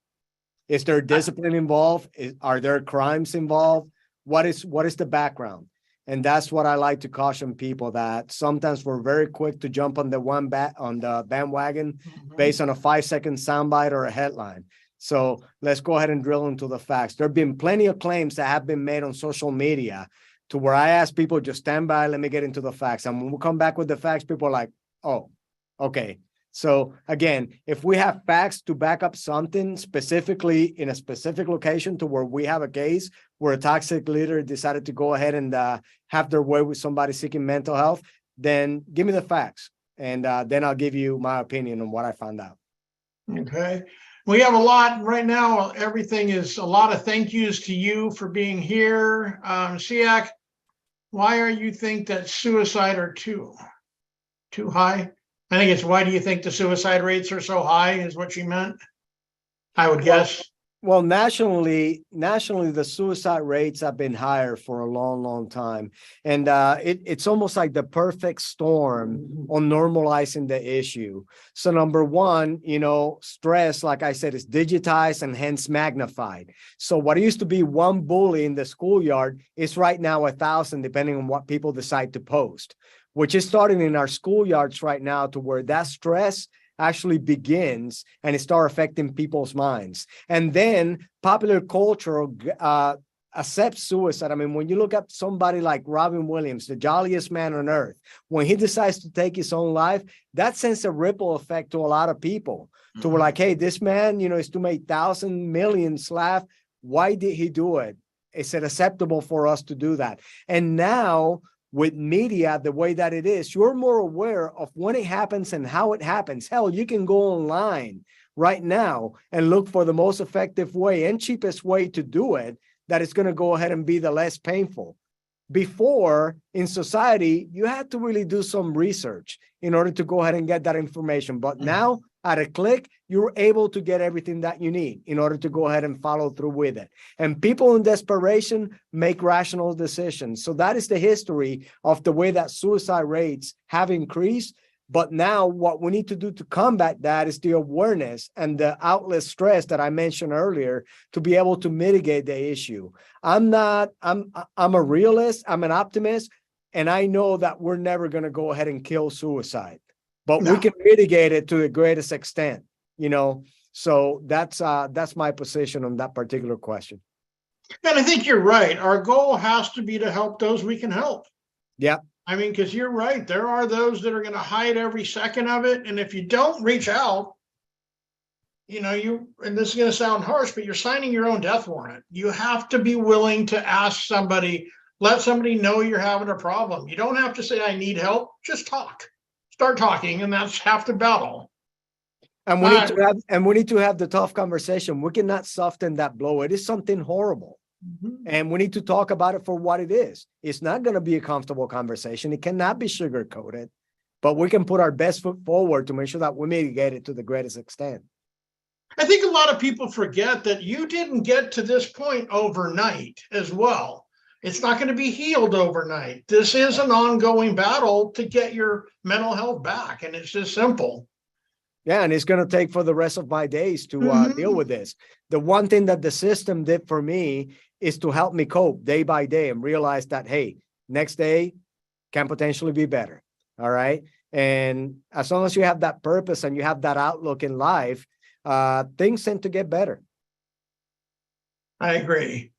Is there discipline involved? Are there crimes involved? What is the background? And that's what I like to caution people, that sometimes we're very quick to jump on the bandwagon based on a 5-second soundbite or a headline. So let's go ahead and drill into the facts. There have been plenty of claims that have been made on social media to where I ask people, just stand by, let me get into the facts. And when we come back with the facts, people are like, oh, okay. So again, if we have facts to back up something specifically in a specific location to where we have a case where a toxic leader decided to go ahead and have their way with somebody seeking mental health, then give me the facts. And then I'll give you my opinion on what I found out. Okay. We have a lot right now. Everything is a lot of thank yous to you for being here. SEAC, why are you think that suicide are too high? I think it's why do you think the suicide rates are so high is what you meant, I would guess. Well, nationally, the suicide rates have been higher for a long, long time. And it's almost like the perfect storm on normalizing the issue. So number one, stress, like I said, is digitized and hence magnified. So what used to be one bully in the schoolyard is right now 1,000, depending on what people decide to post, which is starting in our schoolyards right now, to where that stress actually begins and it start affecting people's minds. And then popular culture accepts suicide. I mean, when you look at somebody like Robin Williams, the jolliest man on earth, when he decides to take his own life, that sends a ripple effect to a lot of people. So we're like, hey, this man, is to make thousands, millions laugh. Why did he do it? Is it acceptable for us to do that? And now, with media the way that it is, you're more aware of when it happens and how it happens. Hell, you can go online right now and look for the most effective way and cheapest way to do it that is going to go ahead and be the less painful. Before, in society, you had to really do some research in order to go ahead and get that information. But now, at a click, you're able to get everything that you need in order to go ahead and follow through with it. And people in desperation make rational decisions. So that is the history of the way that suicide rates have increased. But now what we need to do to combat that is the awareness and the outlet stress that I mentioned earlier to be able to mitigate the issue. I'm a realist, I'm an optimist, and I know that we're never going to go ahead and kill suicide, but we can mitigate it to the greatest extent, So that's my position on that particular question. And I think you're right. Our goal has to be to help those we can help. Yeah. I mean, because you're right. There are those that are going to hide every second of it. And if you don't reach out, and this is going to sound harsh, but you're signing your own death warrant. You have to be willing to ask somebody, let somebody know you're having a problem. You don't have to say, I need help. Just talk. Start talking, and that's half the battle. And we need to have the tough conversation. We cannot soften that blow. It is something horrible. And we need to talk about it for what it is. It's not going to be a comfortable conversation. It cannot be sugar-coated, but we can put our best foot forward to make sure that we mitigate it to the greatest extent. I think a lot of people forget that you didn't get to this point overnight as well. It's not going to be healed overnight. This is an ongoing battle to get your mental health back, and it's just simple. Yeah, and it's going to take for the rest of my days to deal with this. The one thing that the system did for me is to help me cope day by day and realize that, hey, next day can potentially be better. All right. And as long as you have that purpose and you have that outlook in life, things tend to get better. I agree.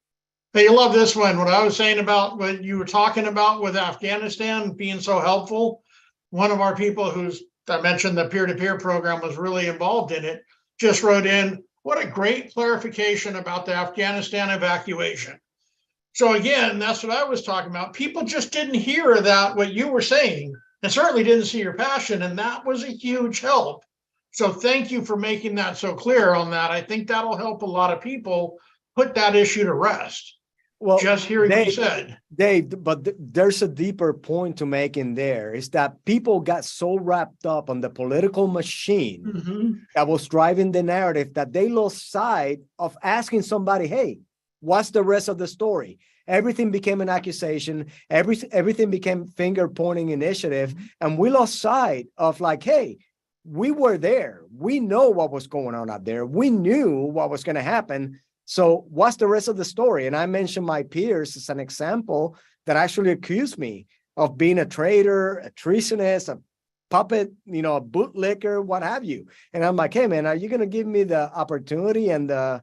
Hey, you love this one. What I was saying about what you were talking about with Afghanistan being so helpful. One of our people who's, I mentioned the peer-to-peer program was really involved in it, just wrote in, what a great clarification about the Afghanistan evacuation. So again, that's what I was talking about. People just didn't hear that, what you were saying, and certainly didn't see your passion. And that was a huge help. So thank you for making that so clear on that. I think that'll help a lot of people put that issue to rest. Well, Just hearing what you said. Dave, but there's a deeper point to make in there, is that people got so wrapped up on the political machine that was driving the narrative that they lost sight of asking somebody, hey, what's the rest of the story? Everything became an accusation. Everything became finger pointing initiative. And we lost sight of like, hey, we were there. We know what was going on out there. We knew what was going to happen. So what's the rest of the story? And I mentioned my peers as an example that actually accused me of being a traitor, a treasonous, a puppet, a bootlicker, what have you. And I'm like, hey, man, are you going to give me the opportunity and the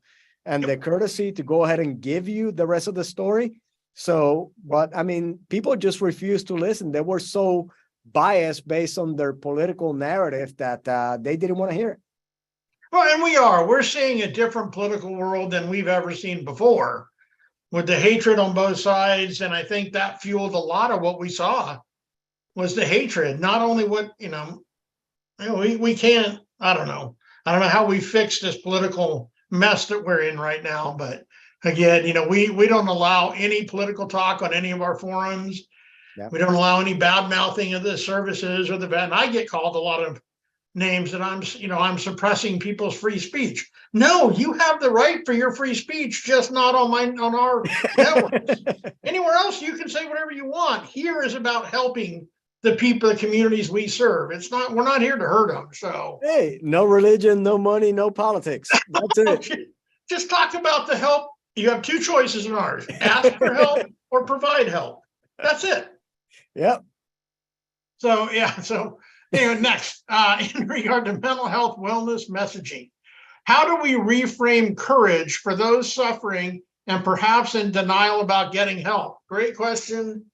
courtesy to go ahead and give you the rest of the story? So, but I mean, people just refused to listen. They were so biased based on their political narrative that they didn't want to hear it. Well, and we're seeing a different political world than we've ever seen before, with the hatred on both sides. And I think that fueled a lot of what we saw was the hatred. Not only what, we can't, I don't know how we fix this political mess that we're in right now. But again, we don't allow any political talk on any of our forums. Yep. We don't allow any bad mouthing of the services or and I get called a lot of names that I'm suppressing people's free speech. No, you have the right for your free speech, just not on our networks. Anywhere else, you can say whatever you want. Here is about helping the people, the communities we serve. We're not here to hurt them. So, hey, no religion, no money, no politics. That's it. Just talk about the help. You have two choices in ours: ask for help or provide help. That's it. Yep. So, yeah. So, anyway, next, in regard to mental health wellness messaging, how do we reframe courage for those suffering and perhaps in denial about getting help? Great question.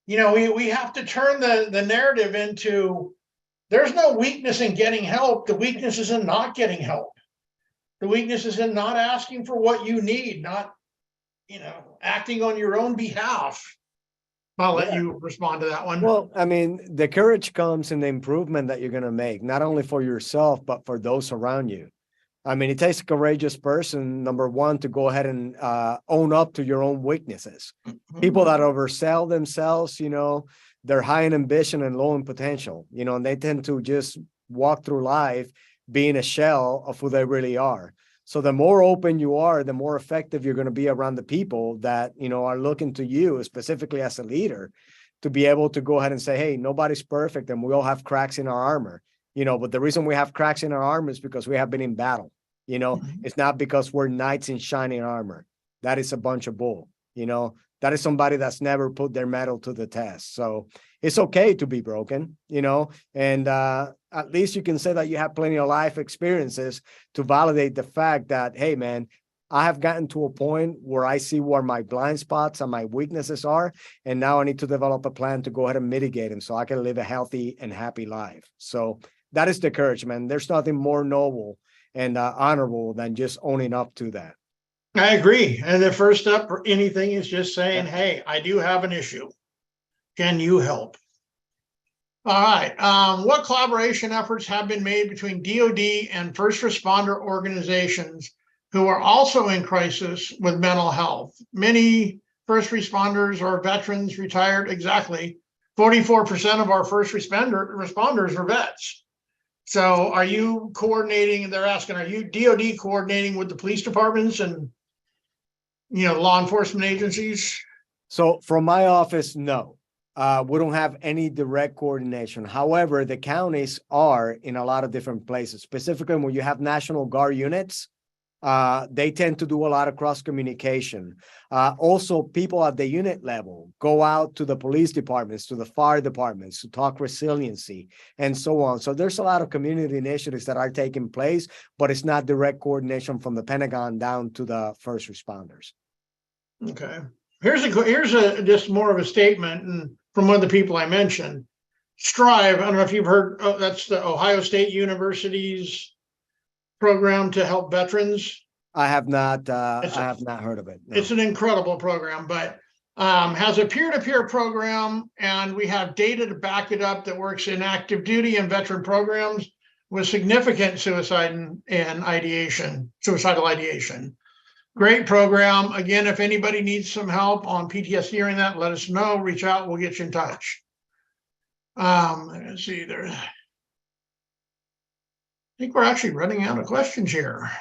We have to turn the narrative into, there's no weakness in getting help. The weakness is in not getting help. The weakness is in not asking for what you need, not, acting on your own behalf. I'll let you respond to that one. Well, I mean, the courage comes in the improvement that you're going to make, not only for yourself, but for those around you. I mean, it takes a courageous person, number one, to go ahead and own up to your own weaknesses. People that oversell themselves, they're high in ambition and low in potential, and they tend to just walk through life being a shell of who they really are. So the more open you are, the more effective you're going to be around the people that, are looking to you specifically as a leader to be able to go ahead and say, hey, nobody's perfect and we all have cracks in our armor, but the reason we have cracks in our armor is because we have been in battle. It's not because we're knights in shining armor. That is a bunch of bull. That is somebody that's never put their metal to the test. So it's okay to be broken, and at least you can say that you have plenty of life experiences to validate the fact that, hey, man, I have gotten to a point where I see where my blind spots and my weaknesses are. And now I need to develop a plan to go ahead and mitigate them so I can live a healthy and happy life. So that is the courage, man. There's nothing more noble and honorable than just owning up to that. I agree. And the first step for anything is just saying, hey, I do have an issue. Can you help? All right. What collaboration efforts have been made between DOD and first responder organizations who are also in crisis with mental health? Many first responders are veterans, retired. Exactly. 44% of our first responders are vets. So are you coordinating? They're asking, are you DOD coordinating with the police departments and, law enforcement agencies? So from my office, no. We don't have any direct coordination. However, the counties are in a lot of different places, specifically when you have National Guard units. They tend to do a lot of cross communication. Also, people at the unit level go out to the police departments, to the fire departments to talk resiliency and so on. So there's a lot of community initiatives that are taking place, but it's not direct coordination from the Pentagon down to the first responders. Okay. Here's a just more of a statement, and from one of the people I mentioned, Strive. I don't know if you've heard. Oh, that's the Ohio State University's program to help veterans. I have not heard of it. No. It's an incredible program, but has a peer-to-peer program, and we have data to back it up that works in active duty and veteran programs with significant suicidal ideation. Great program. Again, if anybody needs some help on PTSD or that, let us know. Reach out. We'll get you in touch. Let's see there. I think we're actually running out of questions here.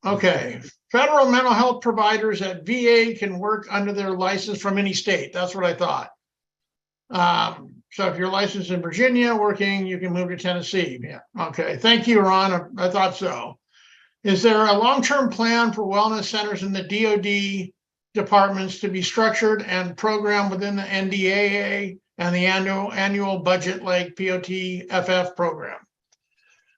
Okay. Federal mental health providers at VA can work under their license from any state. That's what I thought. So if you're licensed in Virginia working, you can move to Tennessee. Yeah. Okay. Thank you, Ron. I thought so. Is there a long-term plan for wellness centers in the DOD departments to be structured and programmed within the NDAA and the annual budget like POTFF program?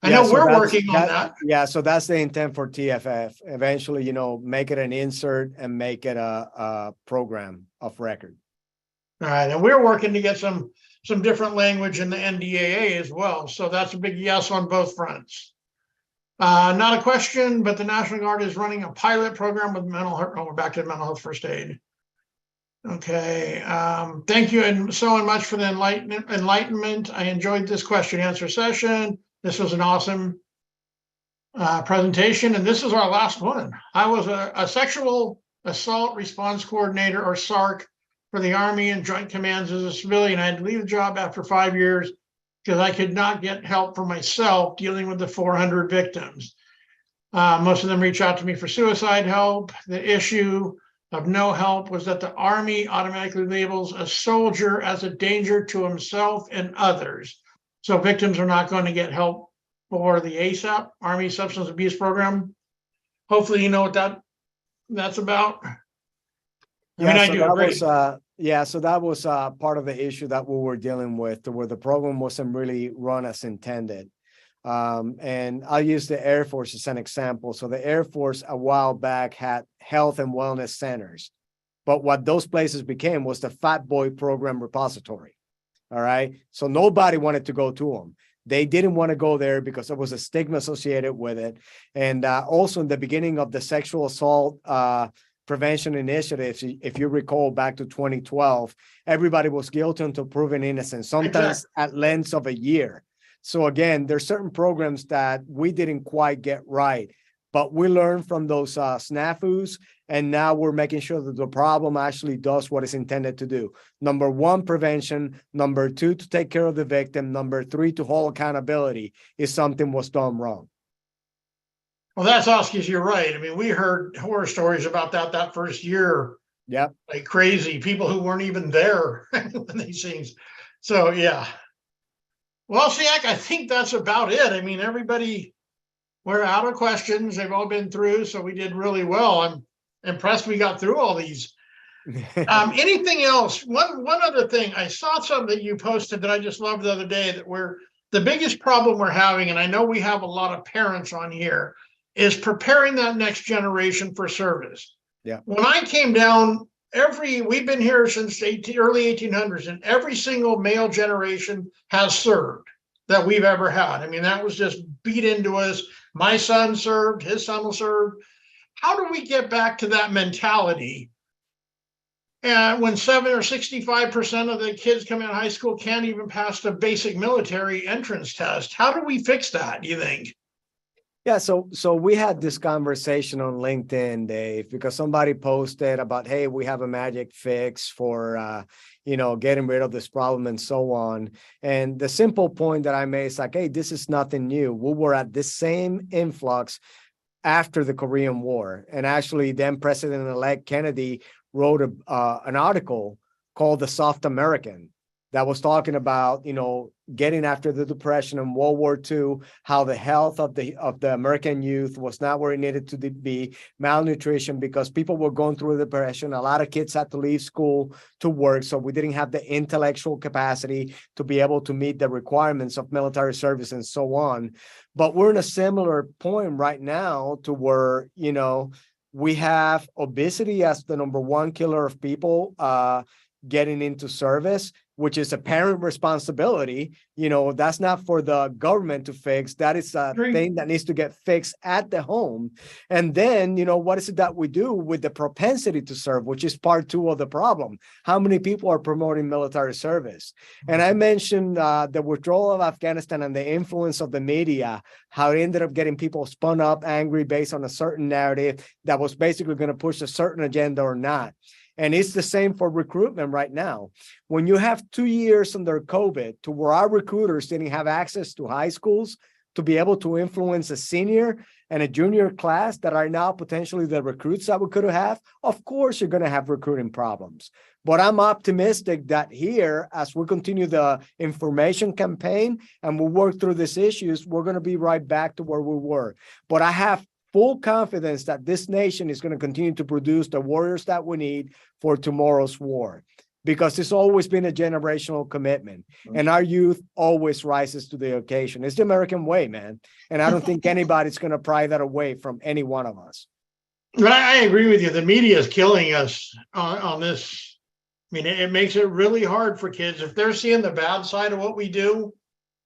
I know we're working on that. Yeah, so that's the intent for TFF. Eventually, make it an insert and make it a program of record. All right, and we're working to get some different language in the NDAA as well. So that's a big yes on both fronts. Not a question, but the National Guard is running a pilot program with mental health. Oh, we're back to mental health first aid. Okay. Thank you and so much for the enlightenment. I enjoyed this question answer session. This was an awesome presentation, and this is our last one. I was a sexual assault response coordinator, or SARC, for the Army and Joint Commands as a civilian. I had to leave the job after 5 years because I could not get help for myself dealing with the 400 victims. Most of them reach out to me for suicide help. The issue of no help was that the Army automatically labels a soldier as a danger to himself and others. So victims are not going to get help for the ASAP, Army Substance Abuse Program. Hopefully you know what that's about. So that was part of the issue that we were dealing with, where the program wasn't really run as intended. And I'll use the Air Force as an example. So the Air Force a while back had health and wellness centers, but what those places became was the Fat Boy program repository. All right. So nobody wanted to go to them. They didn't want to go there because there was a stigma associated with it. And also in the beginning of the sexual assault prevention initiatives, if you recall back to 2012, everybody was guilty until proven innocent, sometimes at lengths of a year. So again, there's certain programs that we didn't quite get right, but we learned from those snafus, and now we're making sure that the problem actually does what it's intended to do. Number one, prevention. Number two, to take care of the victim. Number three, to hold accountability if something was done wrong. Well, that's Oskis, you're right. I mean, we heard horror stories about that first year. Yep. Like crazy, people who weren't even there when these things. So, yeah. Well, Siak, I think that's about it. I mean, everybody, we're out of questions. They've all been through, so we did really well. I'm impressed we got through all these. Anything else? One other thing. I saw something that you posted that I just loved the other day, that the biggest problem we're having, and I know we have a lot of parents on here, is preparing that next generation for service. Yeah. When I came down, we've been here since early 1800s, and every single male generation has served that we've ever had. I mean, that was just beat into us. My son served, his son will serve. How do we get back to that mentality? And when 7 or 65% of the kids coming out of high school can't even pass the basic military entrance test, how do we fix that, do you think? Yeah, so we had this conversation on LinkedIn, Dave, because somebody posted about, hey, we have a magic fix for, getting rid of this problem and so on. And the simple point that I made is like, hey, this is nothing new. We were at this same influx after the Korean War. And actually then President-elect Kennedy wrote an article called The Soft American that was talking about, you know, getting after the Depression and World War II, how the health of the American youth was not where it needed to be, malnutrition because people were going through the Depression. A lot of kids had to leave school to work, so we didn't have the intellectual capacity to be able to meet the requirements of military service and so on. But we're in a similar point right now to where, you know, we have obesity as the #1 killer of people getting into service, which is a parent responsibility. You know, that's not for the government to fix. That is a thing that needs to get fixed at the home. And then, you know, what is it that we do with the propensity to serve, which is part 2 of the problem? How many people are promoting military service? And I mentioned the withdrawal of Afghanistan and the influence of the media, how it ended up getting people spun up, angry based on a certain narrative that was basically going to push a certain agenda or not. And it's the same for recruitment right now. When you have 2 years under COVID to where our recruiters didn't have access to high schools to be able to influence a senior and a junior class that are now potentially the recruits that we could have, of course, you're going to have recruiting problems. But I'm optimistic that here, as we continue the information campaign and we work through these issues, we're going to be right back to where we were. But I have full confidence that this nation is going to continue to produce the warriors that we need for tomorrow's war, because it's always been a generational commitment, and our youth always rises to the occasion. It's the American way, man. And I don't think anybody's going to pry that away from any one of us. I agree with you. The media is killing us on this. I mean, it makes it really hard for kids. If they're seeing the bad side of what we do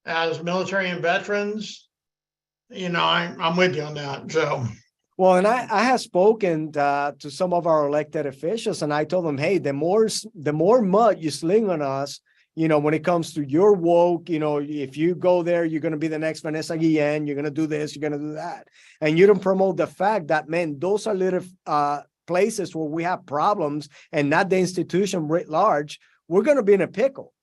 as military and veterans, you know, I'm with you on that. So, well, and I have spoken to some of our elected officials, and I told them, hey, the more mud you sling on us, you know, when it comes to your woke, you know, if you go there, you're going to be the next Vanessa Guillen, you're going to do this, you're going to do that. And you don't promote the fact that, man, those are little places where we have problems and not the institution writ large, we're going to be in a pickle.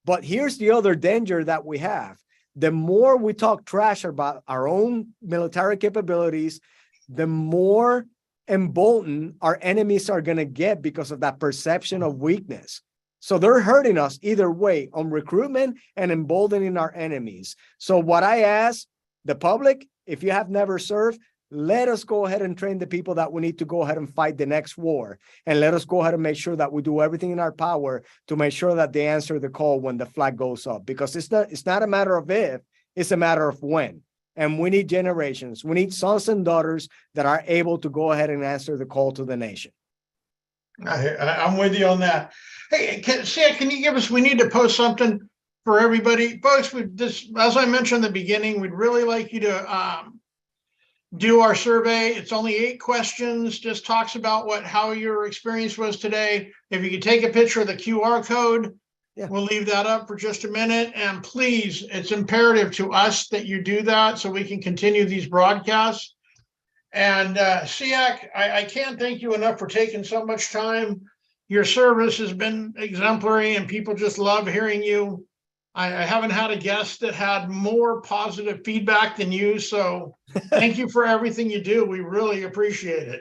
But here's the other danger that we have. The more we talk trash about our own military capabilities, the more emboldened our enemies are going to get because of that perception of weakness. So they're hurting us either way on recruitment and emboldening our enemies. So what I ask the public, if you have never served, let us go ahead and train the people that we need to go ahead and fight the next war. And let us go ahead and make sure that we do everything in our power to make sure that they answer the call when the flag goes up. Because it's not a matter of if, it's a matter of when. And we need generations. We need sons and daughters that are able to go ahead and answer the call to the nation. I'm with you on that. Hey, can you give us, we need to post something for everybody. Folks, as I mentioned in the beginning, we'd really like you to do our survey. It's only 8 questions, just talks about how your experience was today. If you could take a picture of the QR code, we'll leave that up for just a minute. And please, it's imperative to us that you do that so we can continue these broadcasts. And SEAC, I can't thank you enough for taking so much time. Your service has been exemplary and people just love hearing you. I haven't had a guest that had more positive feedback than you. So thank you for everything you do. We really appreciate it.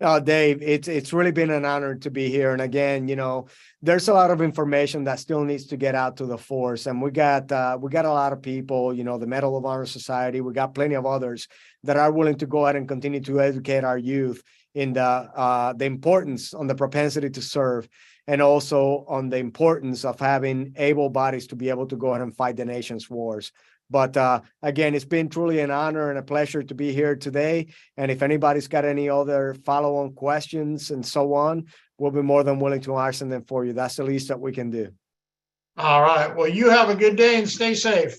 Oh, Dave, it's really been an honor to be here. And again, you know, there's a lot of information that still needs to get out to the force. And we got a lot of people, you know, the Medal of Honor Society. We got plenty of others that are willing to go ahead and continue to educate our youth in the importance on the propensity to serve, and also on the importance of having able bodies to be able to go ahead and fight the nation's wars. But again, it's been truly an honor and a pleasure to be here today. And if anybody's got any other follow-on questions and so on, we'll be more than willing to answer them for you. That's the least that we can do. All right. Well, you have a good day and stay safe.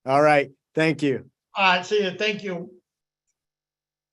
All right. Thank you. All right. See you. Thank you.